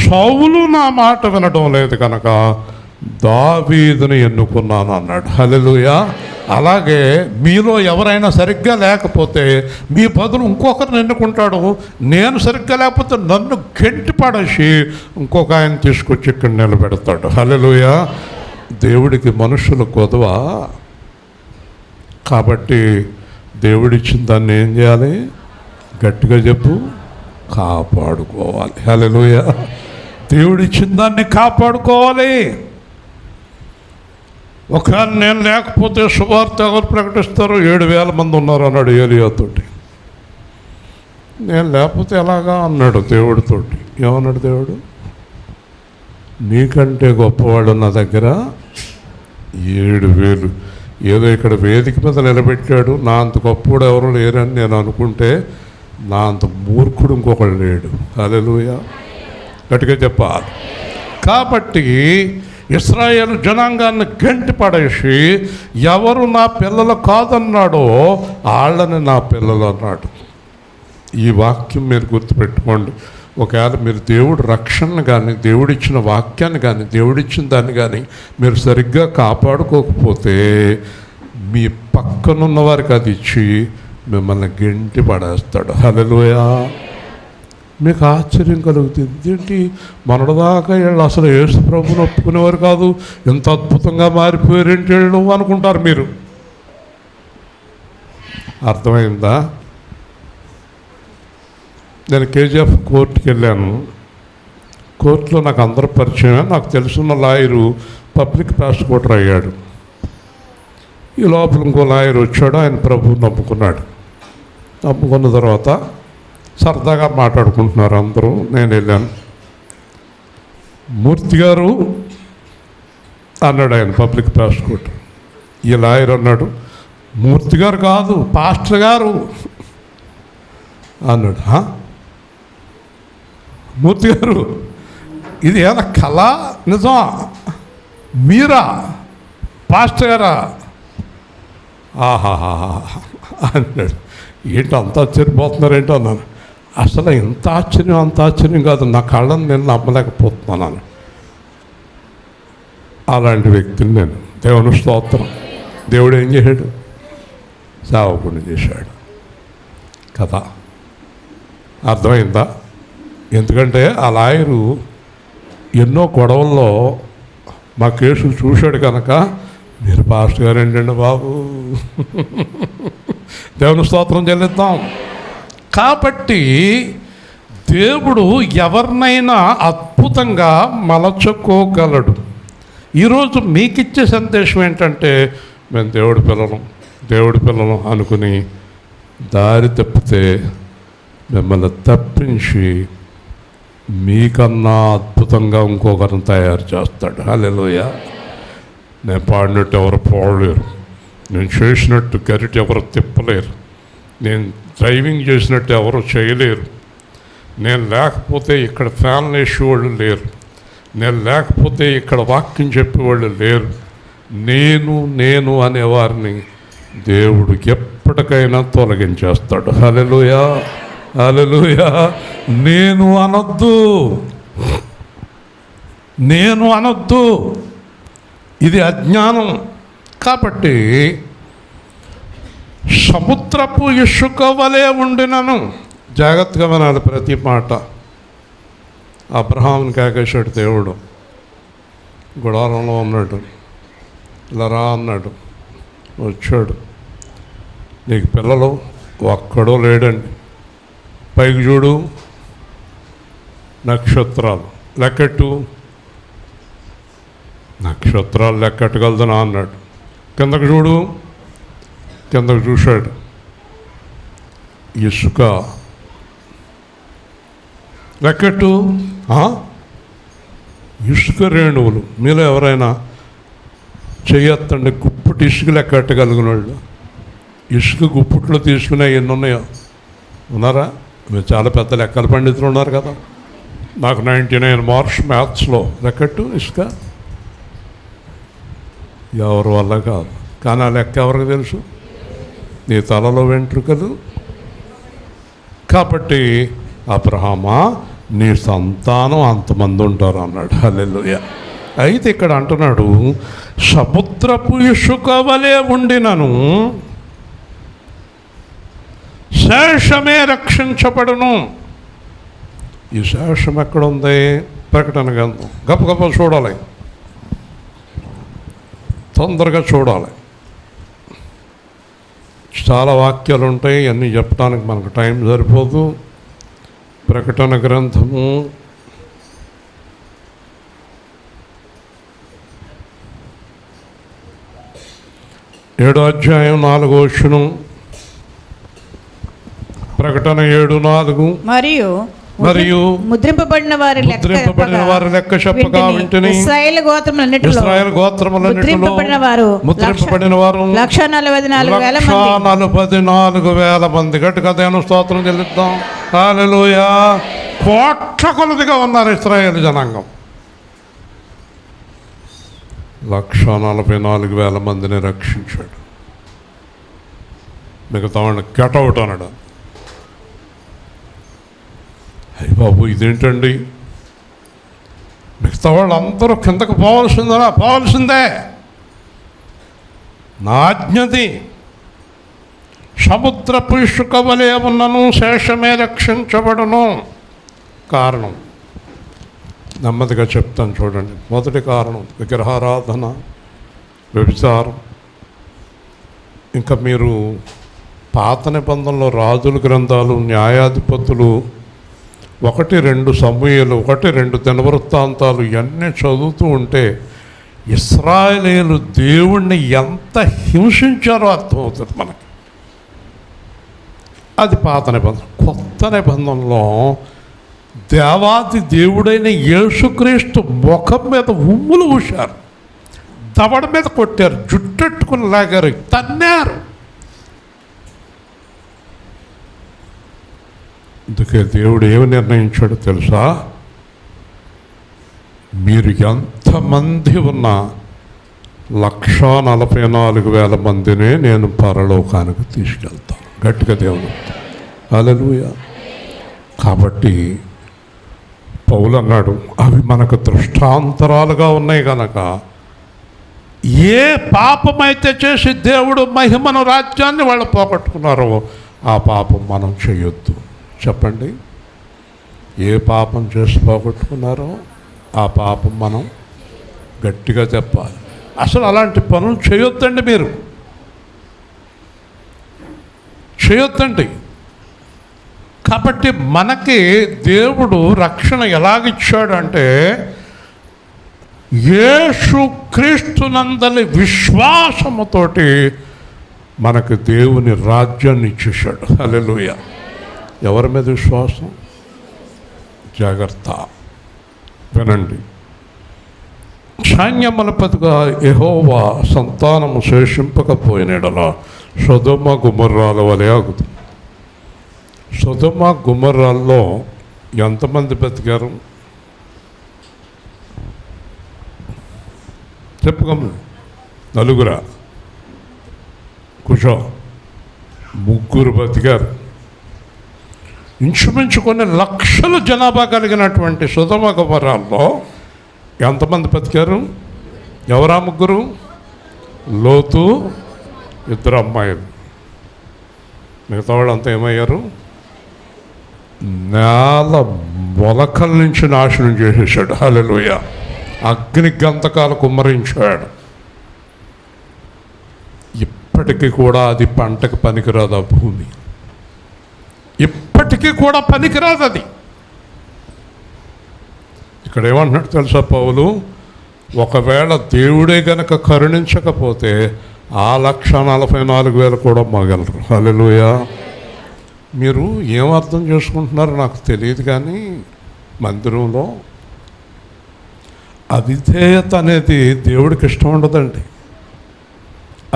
సౌలు నా మాట వినడం లేదు కనుక దావీదుని ఎన్నుకున్నాను అన్నాడు. హల్లెలూయా. అలాగే మీలో ఎవరైనా సరిగ్గా లేకపోతే మీ బదులు ఇంకొకరిని ఎన్నుకుంటాడు. నేను సరిగ్గా లేకపోతే నన్ను గెంటి పడేసి ఇంకొక ఆయన తీసుకొచ్చి ఇక్కడ నిలబెడతాడు. హల్లెలూయా. దేవుడికి మనుషులు కొదవ. కాబట్టి దేవుడిచ్చిన దాన్ని ఏం చేయాలి? గట్టిగా చెప్పు, కాపాడుకోవాలి. హల్లెలూయా. దేవుడిచ్చిన దాన్ని కాపాడుకోవాలి. ఒకవేళ నేను లేకపోతే సువార్త ఎవరు ప్రకటిస్తారు? 7,000 మంది ఉన్నారు అన్నాడు ఏలియాతోటి. నేను లేకపోతే ఎలాగా అన్నాడు దేవుడితోటి. ఏమన్నాడు దేవుడు? నీకంటే గొప్పవాడు నా దగ్గర 7,000. ఏదో ఇక్కడ వేదిక మీద నిలబెట్టాడు, నా అంత గొప్పవాడు ఎవరు లేరని నేను అనుకుంటే నా అంత మూర్ఖుడు ఇంకొకడు లేడు. హల్లెలూయా. గట్టిగా చెప్పాలి. కాబట్టి ఇశ్రాయేలు జనాంగాన్ని గంటి పడేసి ఎవరు నా పిల్లలు కాదన్నాడో వాళ్ళని నా పిల్లలు అన్నాడు. ఈ వాక్యం మీరు గుర్తుపెట్టుకోండి. ఒకవేళ మీరు దేవుడు రక్షణ కానీ, దేవుడిచ్చిన వాక్యాన్ని కానీ, దేవుడిచ్చిన దాన్ని కానీ మీరు సరిగ్గా కాపాడుకోకపోతే మీ పక్కనున్న వారికి అది ఇచ్చి మిమ్మల్ని గెంటి పడేస్తాడు. హల్లెలూయా. మీకు ఆశ్చర్యం కలుగుతుంది. ఏంటి మనదాకా వీళ్ళు అసలు యేసు ప్రభువుని ఒప్పుకునేవారు కాదు, ఎంత అద్భుతంగా మారిపోయారేంటి వీళ్ళు అనుకుంటారు మీరు. అర్థమైందా? నేను కేజీఎఫ్ కోర్టుకి వెళ్ళాను. కోర్టులో నాకు అందరూ పరిచయం. నాకు తెలుసున్న లాయరు పబ్లిక్ ప్రాసిక్యూటర్ అయ్యాడు. ఈ లోపల ఇంకో లాయర్ వచ్చాడు. ఆయన ప్రభువుని నమ్ముకున్నాడు. నమ్ముకున్న తర్వాత సరదాగా మాట్లాడుకుంటున్నారు అందరూ. నేను వెళ్ళాను. మూర్తి గారు అన్నాడు ఆయన పబ్లిక్ ప్రాసిక్యూటర్. ఈ లాయర్ అన్నాడు, మూర్తి గారు కాదు పాస్టర్ గారు అన్నాడు. మూర్తి గారు, ఇది ఏమైనా కళ నిజమా? మీరా పాస్టర్ గారా? ఆహాహా అన్నాడు. ఏంటి అంత ఆశ్చర్యపోతున్నారేంటో అన్నాను. అసలు ఎంత ఆశ్చర్యం, అంత ఆశ్చర్యం కాదు, నా కళ్ళను నేను నమ్మలేకపోతున్నాను. అలాంటి వ్యక్తిని నేను. దేవుని స్తోత్రం. దేవుడు ఏం చేశాడు? సేవకుడిని చేశాడు కదా. అర్థమైందా? ఎందుకంటే ఆ లాయరు ఎన్నో గొడవల్లో మా కేసులు చూశాడు కనుక, మీరు పాస్టర్ గారు ఏంటండి బాబు, దేవుని స్తోత్రం చెల్లిద్దాం. కాబట్టి దేవుడు ఎవరినైనా అద్భుతంగా మలచుకోగలడు. ఈరోజు మీకు ఇచ్చే సందేశం ఏంటంటే, మేము దేవుడి పిల్లలం అనుకుని దారి తప్పితే మిమ్మల్ని తప్పించి మీకన్నా అద్భుతంగా ఇంకొకరిని తయారు చేస్తాడు. హల్లెలూయా. నేను పాడినట్టు ఎవరు పాడలేరు, నేను చేసినట్టు గరిట ఎవరు తిప్పలేరు, నేను డ్రైవింగ్ చేసినట్టు ఎవరు చేయలేరు, నేను లేకపోతే ఇక్కడ ఫ్యాన్లు వేసేవాళ్ళు లేరు, నేను లేకపోతే ఇక్కడ వాక్యం చెప్పేవాళ్ళు లేరు. నేను అనేవారిని దేవుడు ఎప్పటికైనా తొలగించేస్తాడు. హల్లెలూయా. హల్లెలూయా. నేను అనొద్దు, ఇది అజ్ఞానం. కాబట్టి సముద్రపు ఇసుక వలె ఉండినను, జాగ్రత్తగా వినాలి ప్రతి మాట. అబ్రహాముని కాకేశాడు దేవుడు. గుడారంలో ఉన్నాడు. ఇలా రా అన్నాడు. వచ్చాడు. నీకు పిల్లలు ఒక్కడో లేడండి. పైకి చూడు, నక్షత్రాలు లెక్కెట్టు. నక్షత్రాలు లెక్కెట్టగలదునా అన్నాడు. కిందకు చూడు. కిందకు చూశాడు. ఇసుక లెక్కెట్టు. ఇసుక రేణువులు. మీలో ఎవరైనా చెయ్యొత్తండి, గుప్పుటి ఇసుక లెక్కట్టగలిగిన వాళ్ళు. ఇసుక గుప్పుట్లో తీసుకునే ఎన్ని ఉన్నాయో ఉన్నారా? మీరు చాలా పెద్ద లెక్కల పండితులు ఉన్నారు కదా. నాకు 99 మార్క్స్ మ్యాథ్స్లో. లెక్కట్టు ఇసుక ఎవరి వల్ల కాదు. కానీ ఆ లెక్క ఎవరికి తెలుసు? నీ తలలో వెంట్రుకలు. కాబట్టి అబ్రహామా, నీ సంతానం అంతమంది ఉంటారు అన్నాడు. హల్లెలూయా. అయితే ఇక్కడ అంటున్నాడు, సముద్రపు ఇసుక వలె ఉండినను శేషమే రక్షించబడును. ఈ శేషం ఎక్కడుంది? ప్రకటన గ్రంథం. గప్ప చూడాలి, తొందరగా చూడాలి. చాలా వాక్యాలు ఉంటాయి, అన్నీ చెప్పడానికి మనకు టైం సరిపోదు. ప్రకటన గ్రంథము 7వ అధ్యాయం 4వ వచనం. ప్రకటన 7:4. మరియు ముద్రింపబడిన వారి లెక్క చెప్పగా వింటిని. ఇశ్రాయేలు గోత్రములన్నిటిలో ముద్రింపబడిన వారు 144,000 మంది. గట్టిగా దేవుని స్తోత్రం చెల్లిద్దాం. హల్లెలూయా. కోట్ల కొలదిగా ఉన్నారు ఇశ్రాయేలు జనాంగం. 144,000 మందిని రక్షించాడు. మిగతా వాడిని గెటౌట్ అన్నాడు. అయ్య బాబు, ఇదేంటండి? మిగతా వాళ్ళు అందరూ కిందకు పోవాల్సిందే. నా ఆజ్ఞది. సముద్రపు ఇసుక వలె ఉన్నను శేషమే రక్షించబడును. కారణం నెమ్మదిగా చెప్తాను చూడండి. మొదటి కారణం విగ్రహారాధన, వ్యభిచారం. ఇంకా మీరు పాత నిబంధనలో రాజుల గ్రంథాలు, న్యాయాధిపతులు 1-2 సమూయేలు, 1-2 దినవృత్తాంతాలు ఇవన్నీ చదువుతూ ఉంటే ఇశ్రాయేలీయులు దేవుణ్ణి ఎంత హింసించారో అర్థమవుతుంది మనకి. అది పాత నిబంధన. కొత్త నిబంధనలో దేవాది దేవుడైన యేసుక్రీస్తు ముఖం మీద ఉమ్ములు ఊశారు, దవడ మీద కొట్టారు, జుట్టెట్టుకుని లాగారు, తన్నారు. అందుకే దేవుడు ఏమి నిర్ణయించాడో తెలుసా? మీరు ఎంతమంది ఉన్నా 144,000 మందినే నేను పరలోకానికి తీసుకెళ్తాను. గట్టిగా దేవుడు. హల్లెలూయా. కాబట్టి పౌలు అన్నాడు, అవి మనకు దృష్టాంతరాలుగా ఉన్నాయి కనుక ఏ పాపమైతే చేసి దేవుడు మహిమను, రాజ్యాన్ని వాళ్ళు పోగొట్టుకున్నారో ఆ పాపం మనం చేయొద్దు. చెప్పండి, ఏ పాపం చేసి పోగొట్టుకున్నారో ఆ పాపం మనం గట్టిగా చెప్పాలి. అసలు అలాంటి పనులు చేయొద్దండి, మీరు చేయొద్దండి. కాబట్టి మనకి దేవుడు రక్షణ ఎలాగిచ్చాడంటే, యేసుక్రీస్తునందలి విశ్వాసముతోటి మనకు దేవుని రాజ్యాన్ని ఇచ్చేశాడు. హల్లెలూయా. ఎవరి మీద విశ్వాసం? జాగ్రత్త వినండి. సైన్యములపతిగా యెహోవా సంతానము శేషింపకపోయినడలా సొదొమ గుమర్రాల వలె ఆగుతుంది. సొదొమ గుమర్రాల్లో ఎంతమంది బతికారు చెప్పుకోము? 4. కూర్చో. 3 బతికారు. ఇంచుమించు కొన్ని లక్షల జనాభా కలిగినటువంటి సొదొమ గుమర్రాల్లో ఎంతమంది బతికారు? ఎవరా 3? లోతు, 2 అమ్మాయిలు. మిగతా వాళ్ళు అంతా ఏమయ్యారు? నేల మొలకల నుంచి నాశనం చేసేసాడు. హల్లెలూయా. అగ్ని గంధకాలు కుమ్మరించాడు. ఇప్పటికీ కూడా అది పంటకు పనికిరాదు. ఆ భూమి ఇప్పటికీ కూడా పనికిరాదు అది. ఇక్కడ ఏమంటున్నాడు తెలుసా పౌలు? ఒకవేళ దేవుడే గనక కరుణించకపోతే ఆ 144,000 కూడా మగలరు. హల్లెలూయా. మీరు ఏం అర్థం చేసుకుంటున్నారో నాకు తెలియదు, కానీ మందిరంలో అవిధేయత అనేది దేవుడికి ఇష్టం ఉండదండి.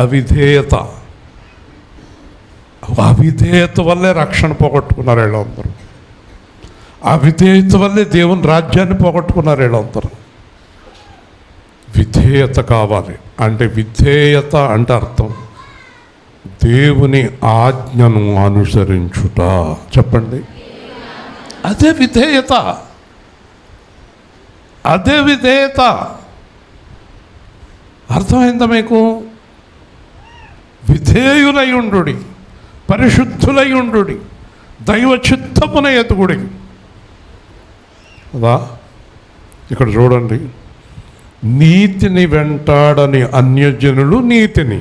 అవిధేయత వల్లే రక్షణ పోగొట్టుకున్నారు వీళ్ళందరూ. అవిధేయత వల్లే దేవుని రాజ్యాన్ని పోగొట్టుకున్నారు వీళ్ళందరూ. విధేయత కావాలి. అంటే విధేయత అంటే అర్థం దేవుని ఆజ్ఞను అనుసరించుట. చెప్పండి, అదే విధేయత. అదే విధేయత. అర్థమైందా మీకు? విధేయులయుండుడి, పరిశుద్ధులయుండుడి, దైవ చిత్తమున ఎదుగుడి. అదా ఇక్కడ చూడండి, నీతిని వెంటాడని అన్యజనులు నీతిని.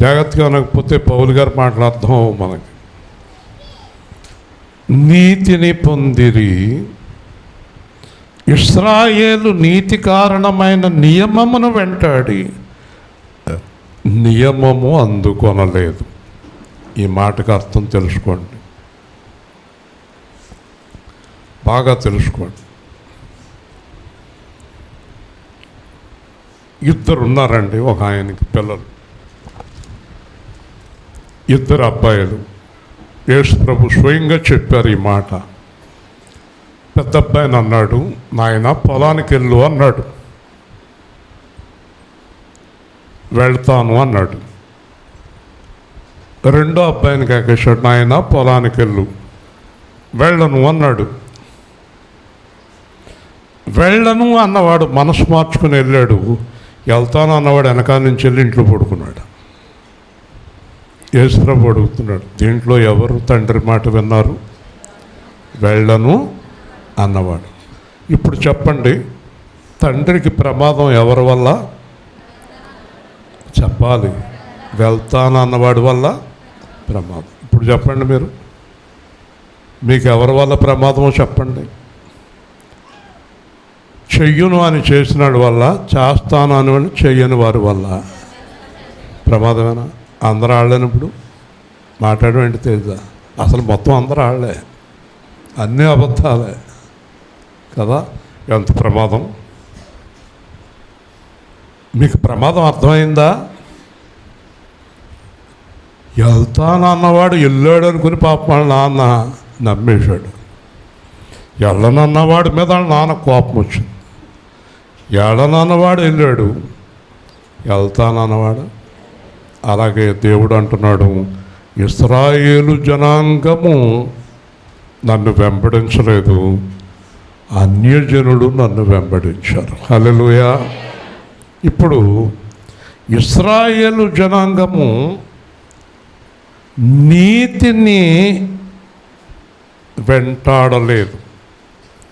జాగ్రత్తగా అనకపోతే పౌలు గారు మాటలు అర్థం అవ్వవు మనకి. నీతిని పొందిరి, ఇశ్రాయేలు నీతి కారణమైన నియమమును వెంటాడి నియమము అందుకొనలేదు. ఈ మాటకు అర్థం తెలుసుకోండి, బాగా తెలుసుకోండి. ఇద్దరు ఉన్నారండి, ఒక ఆయనకి పిల్లలు, ఇద్దరు అబ్బాయిలు. యేసు ప్రభు స్వయంగా చెప్పారు ఈ మాట. పెద్ద అబ్బాయిని అన్నాడు, నాయన పొలానికి వెళ్ళు అన్నాడు. వెళ్తాను అన్నాడు. రెండో అబ్బాయిని కాకేశాడు, నాయన పొలానికి వెళ్ళు. వెళ్ళను అన్నాడు. వెళ్ళను అన్నవాడు మనసు మార్చుకుని వెళ్ళాడు. వెళ్తాను అన్నవాడు వెనకాల నుంచి వెళ్ళి ఇంట్లో పడుకున్నాడు. యేసుప్రభు అడుగుతున్నాడు, దీంట్లో ఎవరు తండ్రి మాట విన్నారు? వెళ్ళను అన్నవాడు. ఇప్పుడు చెప్పండి, తండ్రికి ప్రమాదం ఎవరి వల్ల? చెప్పాలి, వెళ్తాను అన్నవాడి వల్ల ప్రమాదం. ఇప్పుడు చెప్పండి, మీకు ఎవరి వల్ల ప్రమాదమో చెప్పండి. చెయ్యును అని చేసినాడు వల్ల, చేస్తాను అని చెయ్యని వారి వల్ల ప్రమాదమేనా? అందరూ ఆడలేనప్పుడు మాట్లాడడం ఏంటి తెలుసా? అసలు మొత్తం అందరూ ఆడలే, అన్నీ అబద్ధాలే కదా. ఎంత ప్రమాదం! మీకు ప్రమాదం అర్థమైందా? వెళ్తాను అన్నవాడు వెళ్ళాడు అనుకుని పాప వాళ్ళ నాన్న నమ్మేశాడు. వెళ్ళనన్నవాడి మీద వాళ్ళ నాన్న కోపం వచ్చింది. వెళ్ళనన్నవాడు వెళ్ళాడు, వెళ్తానన్నవాడు. అలాగే దేవుడు అంటున్నాడు, ఇశ్రాయేలు జనాంగము నన్ను వెంబడించలేదు, అన్యజనులు నన్ను వెంబడించారు. హల్లెలూయా. ఇప్పుడు ఇశ్రాయేలు జనాంగము నీతిని వెంటాడలేదు.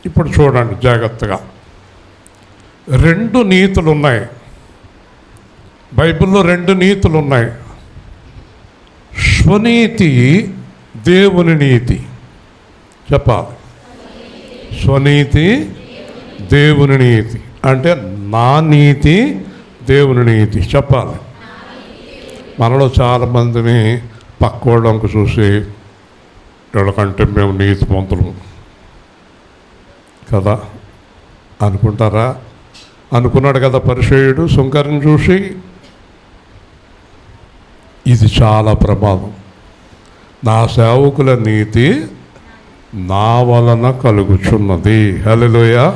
ఇప్పుడు చూడండి జాగ్రత్తగా, రెండు నీతులు ఉన్నాయి బైబిల్లో. రెండు నీతులు ఉన్నాయి. స్వనీతి, దేవుని నీతి. చెప్పాలి, స్వనీతి, దేవుని నీతి. అంటే నా నీతి, దేవుని నీతి. చెప్పాలి. మనలో చాలామందిని పక్కోళ్ళంకు చూసి, వీళ్ళకంటే మేము నీతిమంతులు కదా అనుకుంటారా? అనుకున్నాడు కదా పరిసయ్యుడు సుంకరిని చూసి. ఇది చాలా ప్రమాదం. నా సేవకుల నీతి నా వలన కలుగుచున్నది. హల్లెలూయా.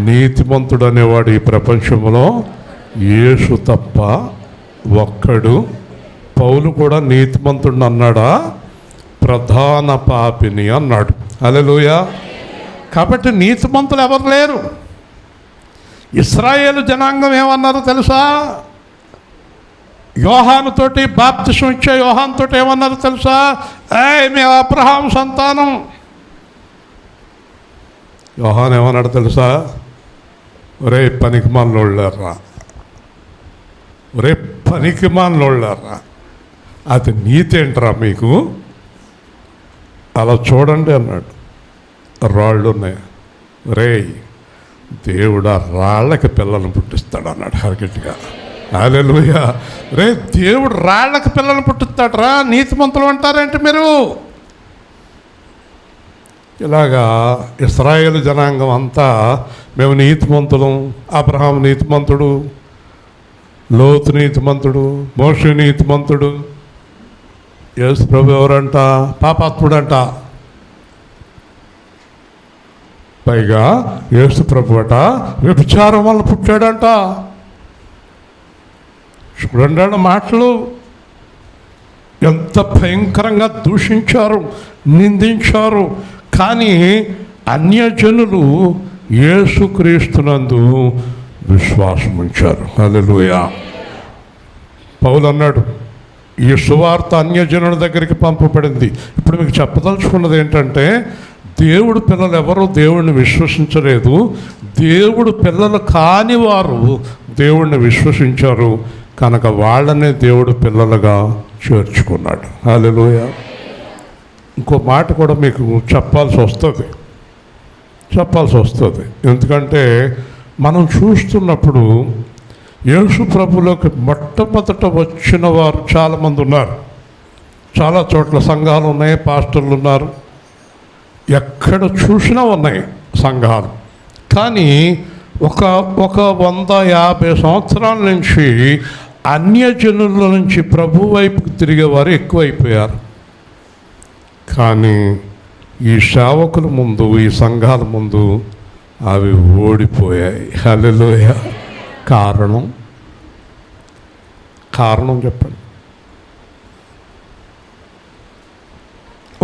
నీతిమంతుడు అనేవాడు ఈ ప్రపంచంలో యేసు తప్ప ఒక్కడు. పౌలు కూడా నీతిమంతుడు అన్నాడా? ప్రధాన పాపిని అన్నాడు. హల్లెలూయా. కాబట్టి నీతిమంతులు ఎవరు లేరు. ఇశ్రాయేలు జనాంగం ఏమన్నారో తెలుసా? యోహానుతోటి బాప్తిసం ఇచ్చే యోహానుతోటి ఏమన్నారో తెలుసా? మేము అబ్రహాం సంతానం. యోహాను ఏమన్నాడు తెలుసా? ఒరే పనికిమాలినోళ్ళారా, ఒరే పనికిమాలినోళ్ళారా, అది నీతేంట్రా మీకు? అలా చూడండి అన్నాడు. రాళ్ళు ఉన్నాయి. రే దేవుడా రాళ్ళకి పిల్లలను పుట్టిస్తాడు అన్నాడు హరిగట్టిగా. హల్లెలూయా. రే దేవుడు రాళ్ళకి పిల్లలను పుట్టిస్తాడు రా. నీతిమంతులు అంటారేంటి మీరు? ఇలాగా ఇశ్రాయేలు జనాంగం అంతా మేము నీతిమంతులం, అబ్రహాం నీతిమంతుడు, లోతు నీతిమంతుడు, మోషే నీతిమంతుడు, యేసు ప్రభు ఎవరంట? పాపాత్ముడంట. పైగా యేసు ప్రభు అట వ్యభిచారం వల్ల పుట్టాడంట. చూడండి మాటలు ఎంత భయంకరంగా దూషించారు, నిందించారు. కానీ అన్యజనులు యేసుక్రీస్తునందు విశ్వాసం ఉంచారు. హల్లెలూయా. పౌలు అన్నాడు, ఈ సువార్త అన్యజనుల దగ్గరికి పంపబడింది. ఇప్పుడు మీకు చెప్పదలుచుకున్నది ఏంటంటే, దేవుడు పిల్లలు ఎవరు దేవుణ్ణి విశ్వసించలేదు, దేవుడు పిల్లలు కాని వారు దేవుణ్ణి విశ్వసించారు కనుక వాళ్ళనే దేవుడు పిల్లలుగా చేర్చుకున్నాడు. హల్లెలూయా. ఇంకో మాట కూడా మీకు చెప్పాల్సి వస్తుంది. ఎందుకంటే మనం చూస్తున్నప్పుడు యేసు ప్రభులోకి మొట్టమొదట వచ్చిన వారు చాలామంది ఉన్నారు. చాలా చోట్ల సంఘాలు ఉన్నాయి, పాస్టర్లు ఉన్నారు, ఎక్కడ చూసినా ఉన్నాయి సంఘాలు. కానీ ఒక 150 సంవత్సరాల నుంచి అన్యజనుల నుంచి ప్రభు వైపుకి తిరిగేవారు ఎక్కువైపోయారు. కానీ ఈ సేవకుల ముందు, ఈ సంఘాల ముందు అవి ఓడిపోయాయి. హల్లెలూయా. కారణం చెప్పండి.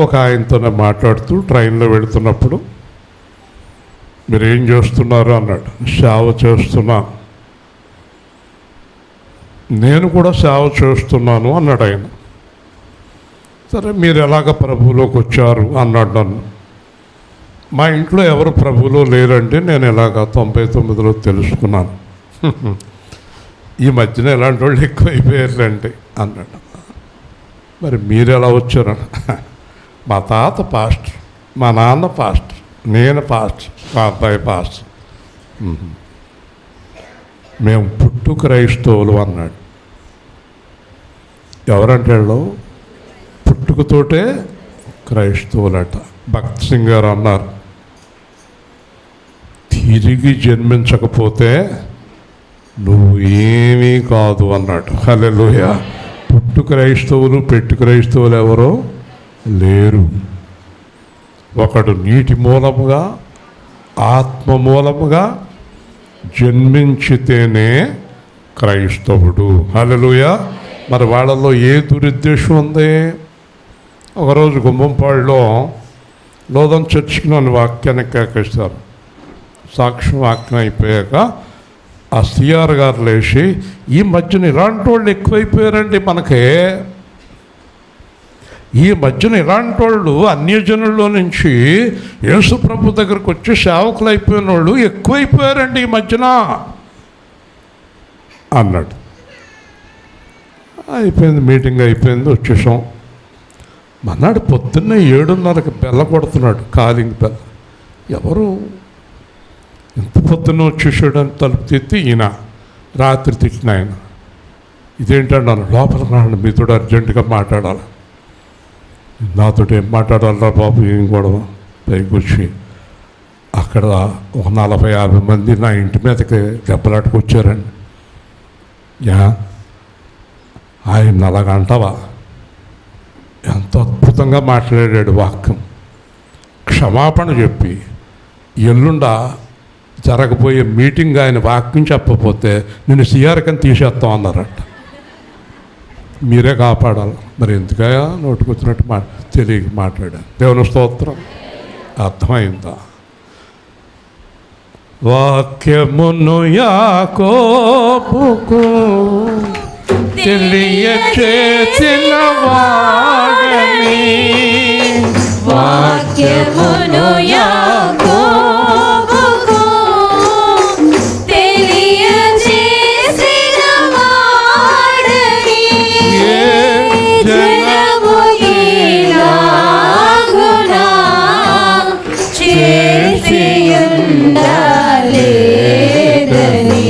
ఒక ఆయనతోనే మాట్లాడుతూ ట్రైన్లో వెళుతున్నప్పుడు, మీరేం చేస్తున్నారు అన్నాడు. సేవ చేస్తున్నా. నేను కూడా సేవ చేస్తున్నాను అన్నాడు ఆయన. సరే, మీరు ఎలాగ ప్రభువులోకి వచ్చారు అన్నాడు నన్ను. మా ఇంట్లో ఎవరు ప్రభువులో లేరండి, నేను ఎలాగ 99లో తెలుసుకున్నాను. ఈ మధ్యన ఎలాంటి వాళ్ళు ఎక్కువైపోయారులేండి అన్నాడు. మరి మీరు ఎలా వచ్చారు? మా తాత పాస్టర్, మా నాన్న పాస్టర్, నేను పాస్టర్, మా అబ్బాయి పాస్టర్. మేము పుట్టు క్రైస్తవులు అన్నాడు. ఎవరంటే పుట్టుకతోటే క్రైస్తవులట. భక్త్ సింగ్ గారు అన్నారు, తిరిగి జన్మించకపోతే నువ్వు ఏమీ కాదు అన్నాడు. హల్లెలూయా. పుట్టు క్రైస్తవులు, పెట్టు క్రైస్తవులు ఎవరో లేరు. ఒకడు నీటి మూలముగా, ఆత్మ మూలముగా జన్మించితేనే క్రైస్తవుడు. హల్లెలూయా. మరి వాళ్ళలో ఏ దురుద్దేశం ఉంది? ఒకరోజు గుమ్మంపాడులో లోదం చర్చికి నన్ను వాక్యాన్ని కేకేస్తారు. సాక్ష్యం వాక్యం అయిపోయాక ఆ సిఆర్ గారు లేచి, ఈ మధ్యన ఇలాంటి వాళ్ళు ఎక్కువైపోయారండి మనకే, ఈ మధ్యన ఇలాంటి వాళ్ళు అన్యజనుల్లో నుంచి యేసు ప్రభు దగ్గరకు వచ్చి సేవకులు అయిపోయిన వాళ్ళు ఎక్కువైపోయారండి ఈ మధ్యన అన్నాడు. అయిపోయింది, మీటింగ్ అయిపోయింది, వచ్చేసాం. మన్నాడు పొద్దున్నే 7:30కి బెల్ల కొడుతున్నాడు, కాలింగ్ బెల్ల. ఎవరు ఎంత పొద్దున్న వచ్చేసాడు అని తలుపు తెత్తి, ఈయన రాత్రి తిట్టిన ఆయన. ఇదేంటండి అన్న, లోపలికి రాండి, మీతో అర్జెంటుగా మాట్లాడాలి. నాతో ఏం మాట్లాడాలరా బాబు, ఏం గొడవ? పైకి వచ్చి అక్కడ ఒక 40-50 మంది నా ఇంటి మీదకి దెబ్బలాటకు వచ్చారండి. ఆయన అలాగంటావా? ఎంత అద్భుతంగా మాట్లాడాడు వాక్యం. క్షమాపణ చెప్పి ఎల్లుండ జరగబోయే మీటింగ్ ఆయన వాక్యం చెప్పకపోతే నేను సిఆర్కని తీసేస్తాం అన్నారట. మీరే కాపాడాలి. మరి ఎందుకయా నోటుకొచ్చినట్టు తెలియక మాట్లాడాను. దేవుని స్తోత్రం. అర్థమైందా? వాక్యమును యాకోబుకు తెలియచేసిన వాడని, వాక్యమును యాకోబుకు తెలియచేసిన వాడని, జనము ఇలాగునా చేసియుండలేదని,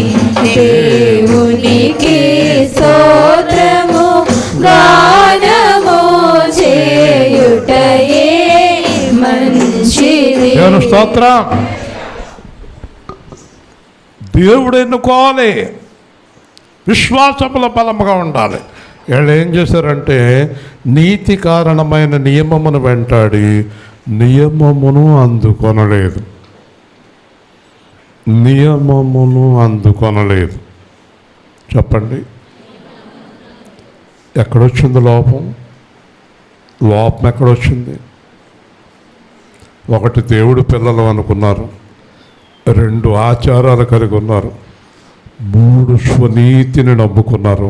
దేవునికి స్తోత్రము గానము చేయుటయే మంచి స్తోత్రం. దేవుడు ఎన్నుకోవాలి, విశ్వాసముల బలముగా ఉండాలి. వీళ్ళు ఏం చేశారంటే నీతి కారణమైన నియమమును వెంటాడి నియమమును అందుకొనలేదు. నియమమును అందుకొనలేదు. చెప్పండి, ఎక్కడొచ్చింది లోపం? లోపం ఎక్కడొచ్చింది? ఒకటి, దేవుడు పిల్లలు అనుకున్నారు. 2, ఆచారాలు కలిగి ఉన్నారు. 3, స్వనీతిని నమ్ముకున్నారు.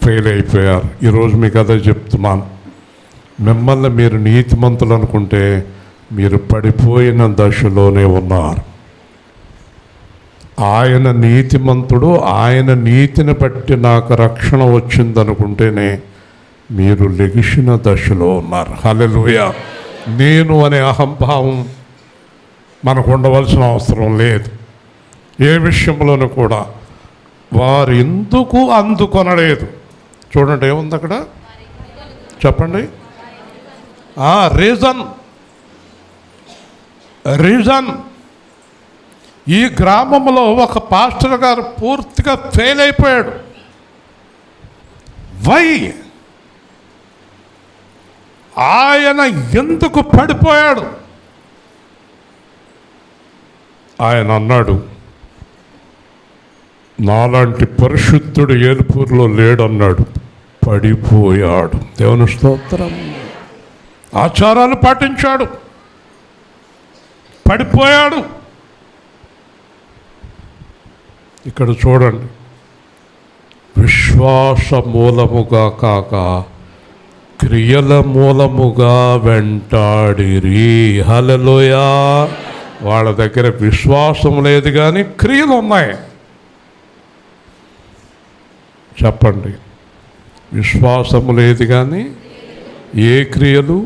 ఫెయిల్ అయిపోయారు. ఈరోజు మీకు అదే చెప్తున్నాను. మిమ్మల్ని మీరు నీతిమంతులు అనుకుంటే మీరు పడిపోయిన దశలోనే ఉన్నారు. ఆయన నీతిమంతుడు, ఆయన నీతిని బట్టి నాకు రక్షణ వచ్చిందనుకుంటేనే మీరు లెగిసిన దశలో ఉన్నారు. హల్లెలూయా. నేను అనే అహంభావం మనకు ఉండవలసిన అవసరం లేదు. ఏ విషయంలోనూ కూడా వారు ఎందుకు అందుకొనలేదు? చూడండి ఏముంది అక్కడ, చెప్పండి. రీజన్. ఈ గ్రామంలో ఒక పాస్టర్ గారు పూర్తిగా ఫెయిల్ అయిపోయాడు. వై? ఆయన ఎందుకు పడిపోయాడు? ఆయన అన్నాడు, నాలాంటి పరిశుద్ధుడు ఏలుపూరులో లేడన్నాడు. పడిపోయాడు. దేవుని స్తోత్రం. ఆచారాలు పాటించాడు, పడిపోయాడు. ఇక్కడ చూడండి, విశ్వాస మూలముగా కాక క్రియల మూలముగా వెంటాడిరి. హల్లెలూయా. వాళ్ళ దగ్గర విశ్వాసం లేదు కానీ క్రియలు ఉన్నాయి. చెప్పండి, విశ్వాసము లేదు కానీ ఏ క్రియలు?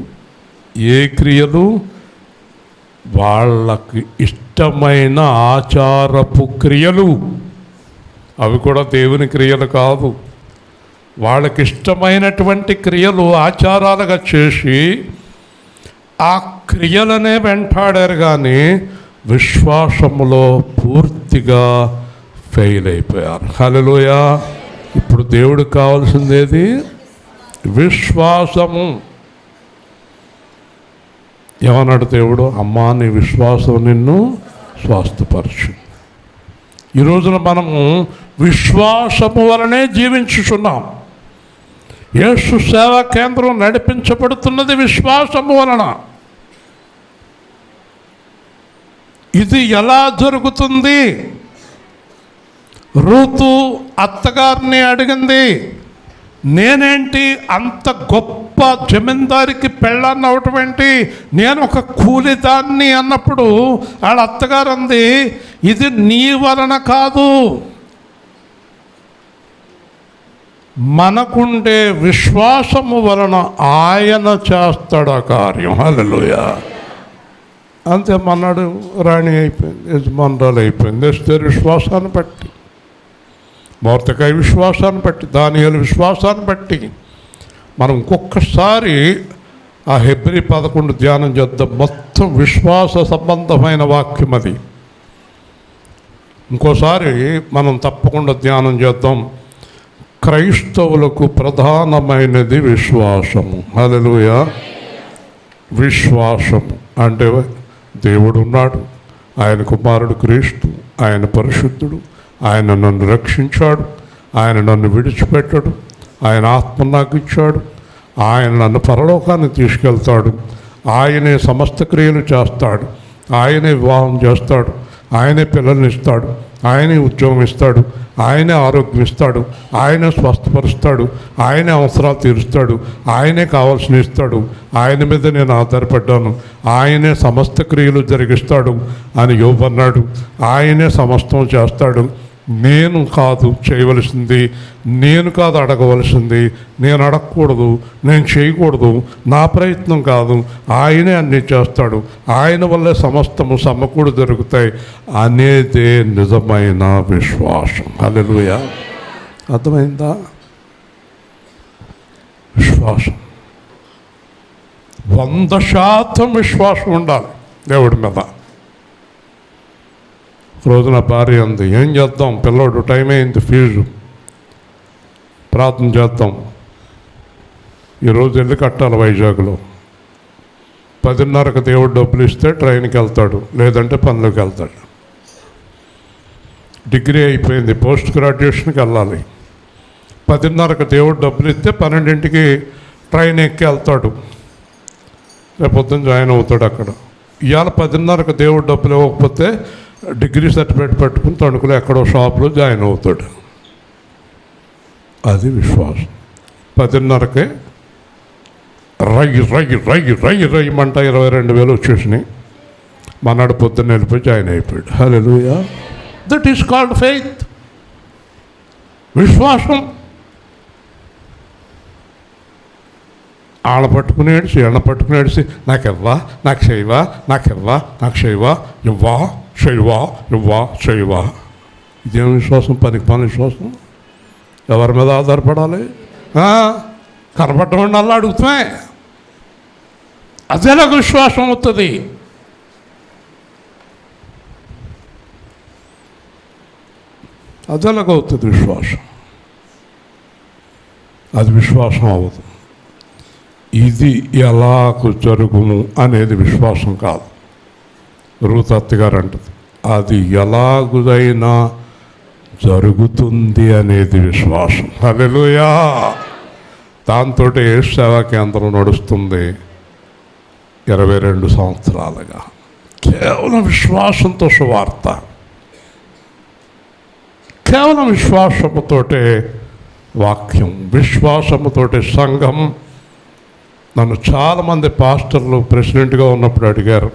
వాళ్ళకి ఇష్టమైన ఆచారపు క్రియలు. అవి కూడా దేవుని క్రియలు కాదు. వాళ్ళకి ఇష్టమైనటువంటి క్రియలు ఆచారాలుగా చేసి ఆ క్రియలనే వెంటాడారు కానీ విశ్వాసములో పూర్తిగా ఫెయిల్ అయిపోయారు. హల్లెలూయా. ఇప్పుడు దేవుడికి కావాల్సిందేది విశ్వాసము. ఏమన్నాడు దేవుడు? అమ్మా, నీ విశ్వాసం నిన్ను స్వస్థపరచు. ఈ రోజున మనము విశ్వాసము వలనే జీవించుచున్నాం. యేసు సేవా కేంద్రం నడిపించబడుతున్నది విశ్వాసము వలన. ఇది ఎలా జరుగుతుంది? రూతు అత్తగారిని అడిగింది, నేనేంటి అంత గొప్ప జమీందారికి పెళ్ళాన్ని అవటం ఏంటి, నేను ఒక కూలిదాన్ని అన్నప్పుడు వాళ్ళ అత్తగారు అంది, ఇది నీ వలన కాదు, మనకుండే విశ్వాసము వలన ఆయన చేస్తాడు ఆ కార్యం. హల్లెలూయా. అంతే, మన్నాడు రాణి అయిపోయింది, యజమానురాలు అయిపోయింది. ఎస్తేరు విశ్వాసాన్ని బట్టి, మొర్దెకై విశ్వాసాన్ని బట్టి, దానియేలు విశ్వాసాన్ని బట్టి. మనం ఇంకొకసారి ఆ హెబ్రీ 11 ధ్యానం చేద్దాం. మొత్తం విశ్వాస సంబంధమైన వాక్యం అది. ఇంకోసారి మనం తప్పకుండా ధ్యానం చేద్దాం. క్రైస్తవులకు ప్రధానమైనది విశ్వాసము. హల్లెలూయా. విశ్వాసము అంటే దేవుడు ఉన్నాడు, ఆయన కుమారుడు క్రీస్తు, ఆయన పరిశుద్ధుడు, ఆయన నన్ను రక్షించాడు, ఆయన నన్ను విడిచిపెట్టాడు, ఆయన ఆత్మ నాకు ఇచ్చాడు, ఆయన నన్ను పరలోకానికి తీసుకెళ్తాడు, ఆయనే సమస్త క్రియలు చేస్తాడు, ఆయనే వివాహం చేస్తాడు, ఆయనే పిల్లల్ని ఇస్తాడు, ఆయనే ఉద్యోగం ఇస్తాడు, ఆయనే ఆరోగ్యం ఇస్తాడు, ఆయనే స్వస్థపరుస్తాడు, ఆయనే అవసరాలు తీరుస్తాడు, ఆయనే కావాల్సిన ఇస్తాడు, ఆయన మీద నేను ఆధారపడ్డాను, ఆయనే సమస్త క్రియలు జరిగిస్తాడు అని యోబు అన్నాడు. ఆయనే సమస్తం చేస్తాడు. నేను కాదు చేయవలసింది, నేను కాదు అడగవలసింది, నేను అడగకూడదు, నేను చేయకూడదు, నా ప్రయత్నం కాదు, ఆయనే అన్నీ చేస్తాడు, ఆయన వల్లే సమస్తము సమకూడు జరుగుతాయి అనేదే నిజమైన విశ్వాసం. హల్లెలూయా. అర్థమైందా? విశ్వాసం 100% విశ్వాసం ఉండాలి దేవుడి మీద. రోజు నా భార్య అంది, ఏం చేద్దాం పిల్లోడు టైం అయింది ఫీజు, ప్రార్థన చేద్దాం, ఈరోజు వెళ్ళి కట్టాలి వైజాగ్లో. 10:30కి దేవుడు డబ్బులు ఇస్తే ట్రైన్కి వెళ్తాడు, లేదంటే పనులకు వెళ్తాడు. డిగ్రీ అయిపోయింది, పోస్ట్ గ్రాడ్యుయేషన్కి వెళ్ళాలి. 10:30కి దేవుడు డబ్బులు ఇస్తే 12ంటికి ట్రైన్ ఎక్కి వెళ్తాడు, రేపు పొద్దున్న జాయిన్ అవుతాడు అక్కడ. ఇవాళ 10:30కి దేవుడు డబ్బులు ఇవ్వకపోతే డిగ్రీ సర్టిఫికేట్ పెట్టుకుని తణుకులో ఎక్కడో షాప్లో జాయిన్ అవుతాడు. అది విశ్వాసం. 10:30కే రయ్యమంట 22,000 వచ్చేసినాయి. మన్నాడు పొద్దున్న వెళ్ళిపోయి జాయిన్ అయిపోయాడు. హల్లెలూయా. దట్ ఈస్ కాల్డ్ ఫెయిత్, విశ్వాసం. ఆళ్ళ పట్టుకుని ఏడిచి ఎళ్ళ పట్టుకుని ఏడిచి నాకు ఇవ్వా, నాకు చేయవా, నాకు ఇవ్వా, నాకు చేయవా, ఇవ్వా చేయవా, ఇవ్వా చేయవా. ఇదేం విశ్వాసం? పనికి పని విశ్వాసం. ఎవరి మీద ఆధారపడాలి? కనపడడం అలా అడుగుతామే, అదే నాకు విశ్వాసం అవుతుంది. అదేలాగవుతుంది విశ్వాసం. అది విశ్వాసం అవ్వదు. ఇది ఎలాగూ జరుగును అనేది విశ్వాసం కాదు. రూత్ అత్తగారు అంటది, అది ఎలాగుదైనా జరుగుతుంది అనేది విశ్వాసం. హల్లెలూయా. దాంతో సేవా కేంద్రం నడుస్తుంది 22 సంవత్సరాలుగా. కేవలం విశ్వాసంతో సువార్త, కేవలం విశ్వాసముతోటే వాక్యం, విశ్వాసముతోటే సంఘం. నన్ను చాలామంది పాస్టర్లు ప్రెసిడెంట్గా ఉన్నప్పుడు అడిగారు,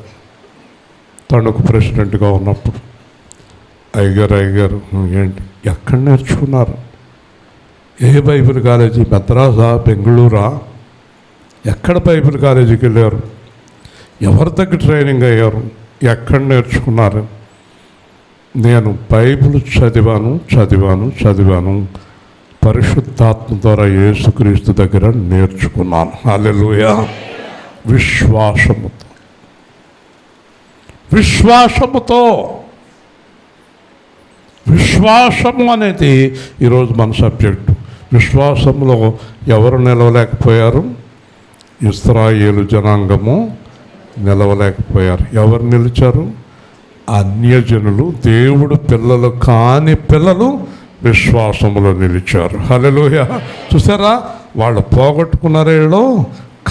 తణుకు ప్రెసిడెంట్గా ఉన్నప్పుడు, అయ్యగారు ఏంటి ఎక్కడ నేర్చుకున్నారు? ఏ బైబిల్ కాలేజీ? మద్రాసా, బెంగళూరా? ఎక్కడ బైబిల్ కాలేజీకి వెళ్ళారు? ఎవరి దగ్గర ట్రైనింగ్ అయ్యారు? ఎక్కడ నేర్చుకున్నారు? నేను బైబిల్ చదివాను, పరిశుద్ధాత్మ ద్వారా యేసుక్రీస్తు దగ్గర నేర్చుకున్నాను. హల్లెలూయా. విశ్వాసము అనేది ఈరోజు మన సబ్జెక్టు. విశ్వాసంలో ఎవరు నిలవలేకపోయారు? ఇశ్రాయేలు జనాంగము నిలవలేకపోయారు. ఎవరు నిలిచారు? అన్యజనులు, దేవుడు పిల్లలు కాని పిల్లలు విశ్వాసములో నిలిచారు. హల్లెలూయా. చూసారా, వాళ్ళు పోగొట్టుకున్నారేలో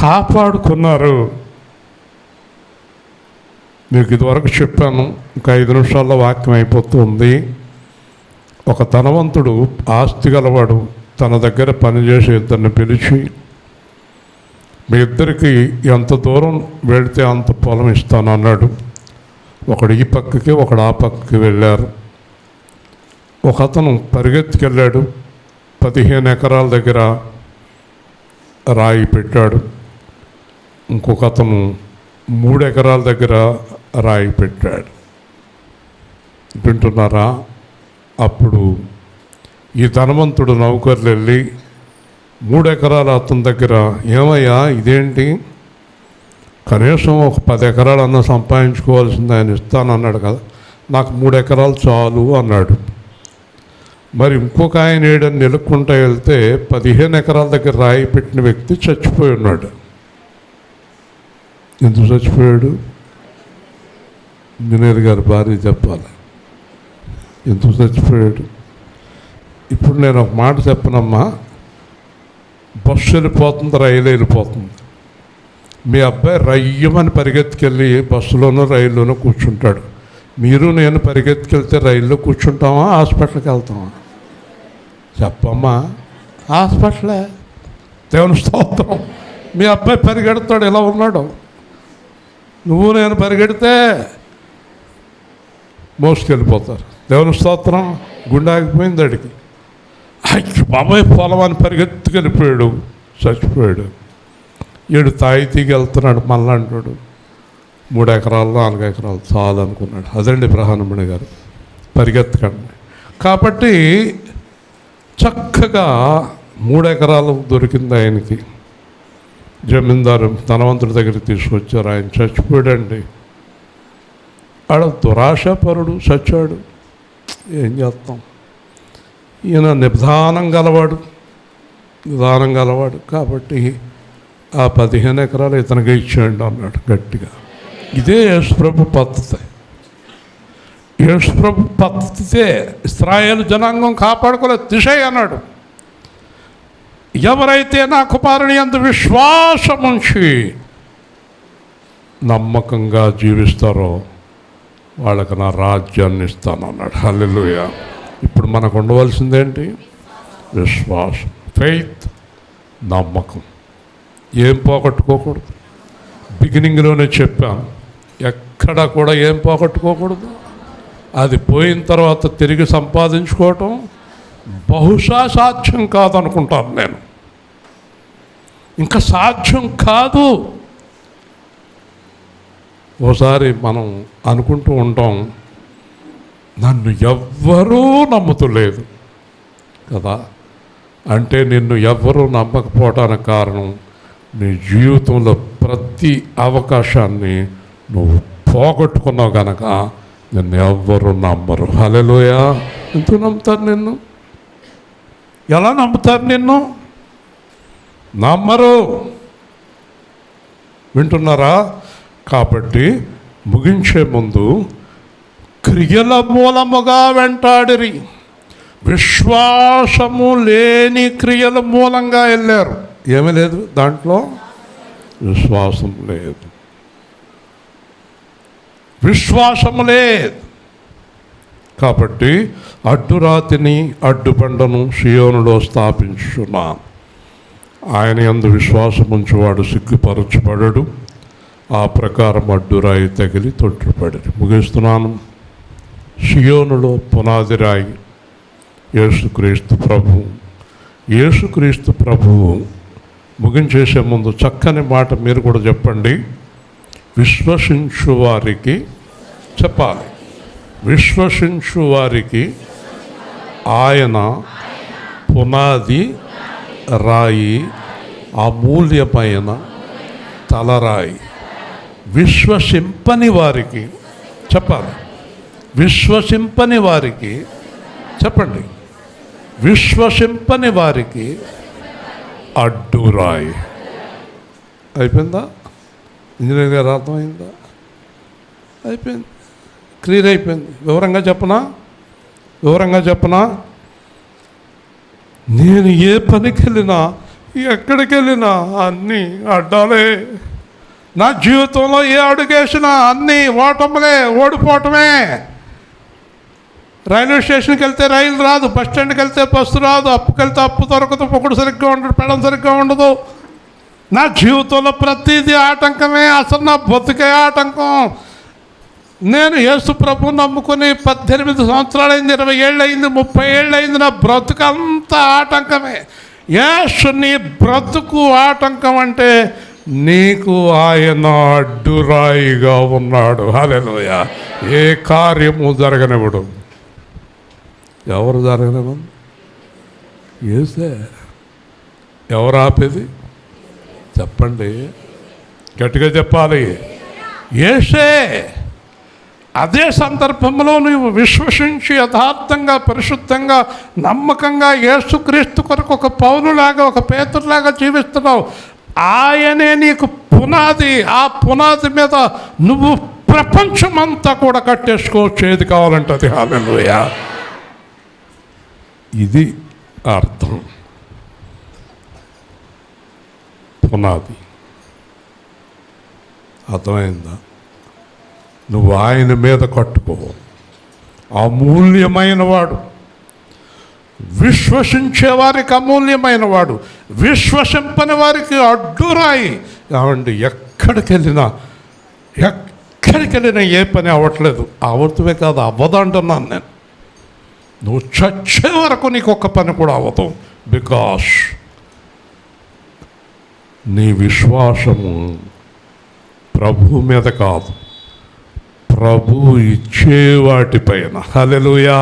కాపాడుకున్నారు. మీకు ఇదివరకు చెప్పాను, ఇంకా 5 నిమిషాల్లో వాక్యం అయిపోతుంది. ఒక ధనవంతుడు, ఆస్తి గలవాడు, తన దగ్గర పనిచేసే ఇద్దరిని పిలిచి, మీ ఇద్దరికి ఎంత దూరం వెళితే అంత పొలం ఇస్తాను అన్నాడు. ఒకడు ఈ పక్కకి, ఒకడు ఆ పక్కకి వెళ్ళారు. ఒక అతను పరిగెత్తుకెళ్ళాడు, 15 ఎకరాల దగ్గర రాయి పెట్టాడు. ఇంకొక అతను 3 ఎకరాల దగ్గర రాయి పెట్టాడు. వింటున్నారా? అప్పుడు ఈ ధనవంతుడు నౌకర్లు వెళ్ళి 3 ఎకరాల అతని దగ్గర, ఏమయ్యా ఇదేంటి, కనీసం ఒక 10 ఎకరాలన్నా సంపాదించుకోవాల్సింది, ఆయన ఇస్తానన్నాడు కదా, నాకు 3 ఎకరాలు చాలు అన్నాడు. మరి ఇంకొక ఆయన ఏడని నిలుక్కుంటూ వెళ్తే 15 ఎకరాల దగ్గర రాయి పెట్టిన వ్యక్తి చచ్చిపోయి ఉన్నాడు. ఎందుకు చచ్చిపోయాడు? ఇంజనీర్ గారి భార్య చెప్పాలి ఎందుకు చచ్చిపోయాడు. ఇప్పుడు నేను ఒక మాట చెప్పనమ్మా, బస్సు వెళ్ళిపోతుంది, రైలు వెళ్ళిపోతుంది. మీ అబ్బాయి రయ్యమని పరిగెత్తుకెళ్ళి బస్సులోనో రైల్లోనో కూర్చుంటాడు. మీరు నేను పరిగెత్తుకెళ్తే రైల్లో కూర్చుంటామా, హాస్పిటల్కి వెళ్తామా? చెప్పమ్మా. హాస్పిటలే. దేవుని స్తోత్రం. మీ అబ్బాయి పరిగెడతాడు, ఎలా ఉన్నాడు. నువ్వు నేను పరిగెడితే మోసుకెళ్ళిపోతారు. దేవుని స్తోత్రం. గుండె ఆగిపోయింది అడిగి, అయ్యి బాబాయ్ పొలం అని పరిగెత్తుకెళ్ళిపోయాడు, చచ్చిపోయాడు. ఈడు తాయితీకి వెళ్తున్నాడు, మళ్ళా అంటాడు 3 ఎకరాలు 4 ఎకరాలు చాలు అనుకున్నాడు. అదండి ప్రధానమణి గారు, పరిగెత్తకండి. కాబట్టి చక్కగా 3 ఎకరాలు దొరికింది ఆయనకి. జమీందారు ధనవంతుడి దగ్గరికి తీసుకొచ్చారు. ఆయన చచ్చిపోయాడండి. ఆడ దురాశపరుడు చచ్చాడు. ఏం చేస్తాం? ఈయన నిదానం గలవాడు కాబట్టి ఆ 15 ఎకరాలు ఇతనికి ఇచ్చేయండి అన్నాడు గట్టిగా. ఇదే యేసుప్రభు పద్ధతి. యేసుప్రభు పద్ధతితే ఇశ్రాయేలు జనాంగం కాపాడుకోలేదు. తీసేయ్ అన్నాడు. ఎవరైతే నా కుమారుని యందు విశ్వాసముంచి నమ్మకంగా జీవిస్తారో వాళ్ళకి నా రాజ్యాన్ని ఇస్తానన్నాడు. హల్లెలూయా. ఇప్పుడు మనకు ఉండవలసిందేంటి? విశ్వాసం, ఫెయిత్, నమ్మకం. ఏం పోగొట్టుకోకూడదు. బిగినింగ్లోనే చెప్పాను, ఎక్కడ కూడా ఏం పోగొట్టుకోకూడదు. అది పోయిన తర్వాత తిరిగి సంపాదించుకోవటం బహుశా సాధ్యం కాదనుకుంటాను నేను. ఇంకా సాధ్యం కాదు. ఓసారి మనం అనుకుంటూ ఉంటాం, నన్ను ఎవ్వరూ నమ్ముతలేదు కదా. అంటే నిన్ను ఎవ్వరూ నమ్మకపోవడానికి కారణం నీ జీవితంలో ప్రతి అవకాశాన్ని నువ్వు పోగొట్టుకున్నావు కనుక నిన్ను ఎవ్వరూ నమ్మరు. హల్లెలూయా. ఎందుకు నమ్ముతారు నిన్ను? ఎలా నమ్ముతారు నిన్ను? నమ్మరు. వింటున్నారా? కాబట్టి ముగించే ముందు క్రియల మూలముగా వెంటాడిరి, విశ్వాసము లేని క్రియల మూలంగా వెళ్ళారు. ఏమీ లేదు దాంట్లో, విశ్వాసం లేదు. విశ్వాసము లేదు కాబట్టి అడ్డురాతిని అడ్డుబండను సియోనులో స్థాపించుచున్నాను. ఆయన యందు విశ్వాసం ఉంచువాడు సిగ్గుపరచబడడు. ఆ ప్రకారం అడ్డురాయి తగిలి తొట్టుపడి. ముగిస్తున్నాను. సియోనులో పునాది రాయి యేసుక్రీస్తు ప్రభువు. యేసుక్రీస్తు ప్రభువు. ముగించేసే ముందు చక్కని మాట మీరు కూడా చెప్పండి. విశ్వసించు వారికి చెప్పాలి. విశ్వసించు వారికి ఆయన పునాది రాయి, అమూల్యమైన తలరాయి. విశ్వసింపని వారికి చెప్పాలి. విశ్వసింపని వారికి చెప్పండి. విశ్వసింపని వారికి అడ్డురాయి. అయిపోయిందా? ఇంజనీర్ గారు అర్థమైందా? అయిపోయింది. క్లియర్ అయిపోయింది. వివరంగా చెప్పనా? నేను ఏ పనికి వెళ్ళినా, ఎక్కడికి వెళ్ళినా అన్నీ అడ్డాలే. నా జీవితంలో ఏ అడుగేసినా అన్నీ ఓటములే, ఓడిపోవటమే. రైల్వే స్టేషన్కి వెళ్తే రైలు రాదు, బస్ స్టాండ్కి వెళ్తే బస్సు రాదు, అప్పుకి వెళ్తే అప్పు దొరకదు, పొగుడు సరిగ్గా ఉండదు, పెడం సరిగ్గా ఉండదు. నా జీవితంలో ప్రతిదీ ఆటంకమే. అసలు నా బతుకే ఆటంకం. నేను యేసు ప్రభు నమ్ముకుని 18 సంవత్సరాలైంది, 20 ఏళ్ళు అయింది, 30 ఏళ్ళు అయింది. నా బ్రతుకంతా ఆటంకమే. యేసు నీ బ్రతుకు ఆటంకం అంటే నీకు ఆయన అడ్డురాయిగా ఉన్నాడు. హల్లెలూయా. ఏ కార్యము జరగనివ్వడు. ఎవరు జరగనివ్వదు? యేసే. ఎవరు ఆపేది? చెప్పండి, గట్టిగా చెప్పాలి. యేసే. అదే సందర్భంలో నువ్వు విశ్వసించి యథార్థంగా, పరిశుద్ధంగా, నమ్మకంగా యేసుక్రీస్తు కొరకు ఒక పౌలులాగా, ఒక పేతురులాగా జీవిస్తున్నావు. ఆయనే నీకు పునాది. ఆ పునాది మీద నువ్వు ప్రపంచమంతా కూడా కట్టేసుకోవచ్చు, ఏది కావాలంటే అది. హల్లెలూయా. ఇది అర్థం. పునాది అర్థమైందా? నువ్వు ఆయన మీద కట్టుకో. అమూల్యమైన వాడు. విశ్వసించే వారికి అమూల్యమైన వాడు, విశ్వసింపని వారికి అడ్డురాయి. ఏమండి, ఎక్కడికి వెళ్ళినా ఏ పని అవ్వట్లేదు. అవ్వటమే కాదు, అవ్వదు అంటున్నాను నేను. నువ్వు చచ్చే వరకు నీకు ఒక్క పని కూడా అవ్వదు. బికాస్ నీ విశ్వాసము ప్రభు మీద కాదు, ప్రభు ఇచ్చే వాటిపైన. హల్లెలూయా.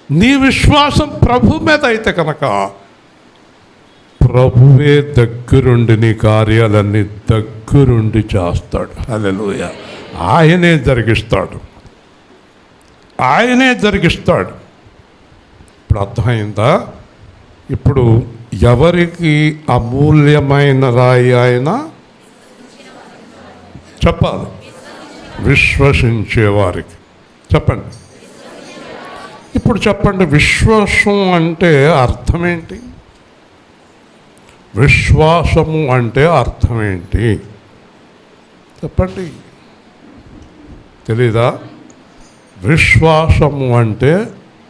నీ విశ్వాసం ప్రభు మీద అయితే కనుక ప్రభువే దగ్గరుండి నీ కార్యాలన్నీ దగ్గరుండి చేస్తాడు. హల్లెలూయా. ఆయనే జరిగిస్తాడు, ఆయనే జరిగిస్తాడు. ఇప్పుడు అర్థమైందా? ఇప్పుడు ఎవరికి అమూల్యమైన రాయి ఆయన చెప్పాలి? విశ్వసించేవారికి. చెప్పండి. ఇప్పుడు చెప్పండి, విశ్వాసం అంటే అర్థం ఏంటి? విశ్వాసము అంటే అర్థం ఏంటి చెప్పండి? తెలీదా? విశ్వాసము అంటే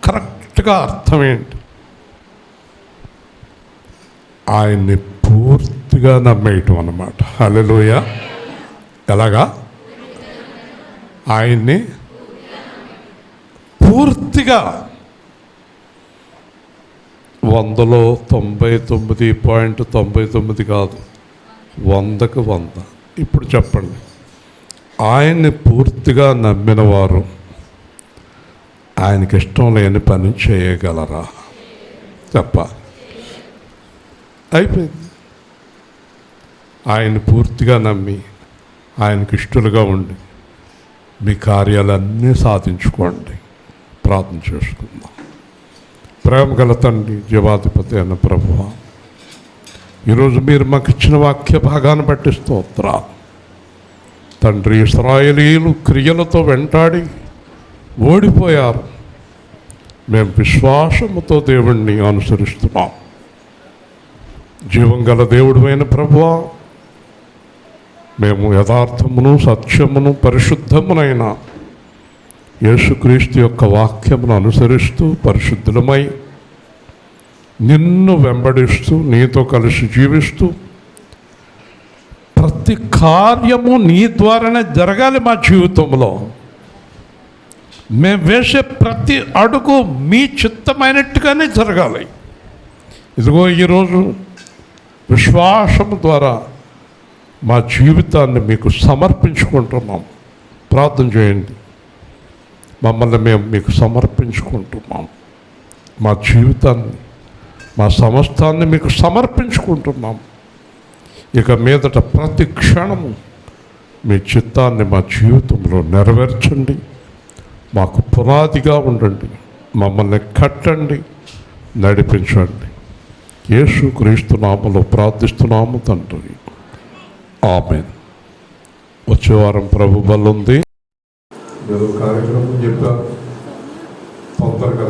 కరెక్ట్గా అర్థం ఏంటి? ఆయన్ని పూర్తిగా నమ్మేయటం అన్నమాట. హల్లెలూయా. ఎలాగా? ఆయన్ని పూర్తిగా 100లో 99.99 కాదు, 100కి 100. ఇప్పుడు చెప్పండి, ఆయన్ని పూర్తిగా నమ్మిన వారు ఆయనకి ఇష్టం లేని పని చేయగలరా? చెప్పాలి. అయిపోయింది. ఆయన్ని పూర్తిగా నమ్మి ఆయనకి ఇష్టలుగా ఉండి మీ కార్యాలన్నీ సాధించుకోండి. ప్రార్థన చేసుకుందాం. ప్రేమ గల తండ్రి, జీవాధిపతి అయిన ప్రభువా, ఈరోజు మీరు మాకు ఇచ్చిన వాక్య భాగాన్ని బట్టి స్తోత్రాలు తండ్రి. ఇశ్రాయేలీయులు క్రియలతో వెంటాడి ఓడిపోయారు. మేము విశ్వాసముతో దేవుణ్ణి అనుసరిస్తున్నాం. జీవం గల దేవుడైన ప్రభువా, మేము యథార్థమును సత్యమును పరిశుద్ధమునైన యేసుక్రీస్తు యొక్క వాక్యమును అనుసరిస్తూ పరిశుద్ధులమై నిన్ను వెంబడిస్తూ నీతో కలిసి జీవిస్తూ ప్రతి కార్యము నీ ద్వారానే జరగాలి. మా జీవితంలో మేము వేసే ప్రతి అడుగు మీ చిత్తమైనట్టుగానే జరగాలి. ఇదిగో ఈరోజు విశ్వాసము ద్వారా మా జీవితాన్ని మీకు సమర్పించుకుంటున్నాం. ప్రార్థన చేయండి. మమ్మల్ని మేము మీకు సమర్పించుకుంటున్నాం. మా జీవితాన్ని, మా సమస్తాన్ని మీకు సమర్పించుకుంటున్నాం. ఇక మీదట ప్రతి క్షణము మీ చిత్తాన్ని మా జీవితంలో నెరవేర్చండి. మాకు పునాదిగా ఉండండి. మమ్మల్ని కట్టండి, నడిపించండి. యేసుక్రీస్తు నామములో ప్రార్థిస్తున్నాము తండ్రి. ఆమేన్. వచ్చే వారం ప్రభు బలం ఉంది. ఏదో కార్యక్రమం చెప్పారు, తొందరగా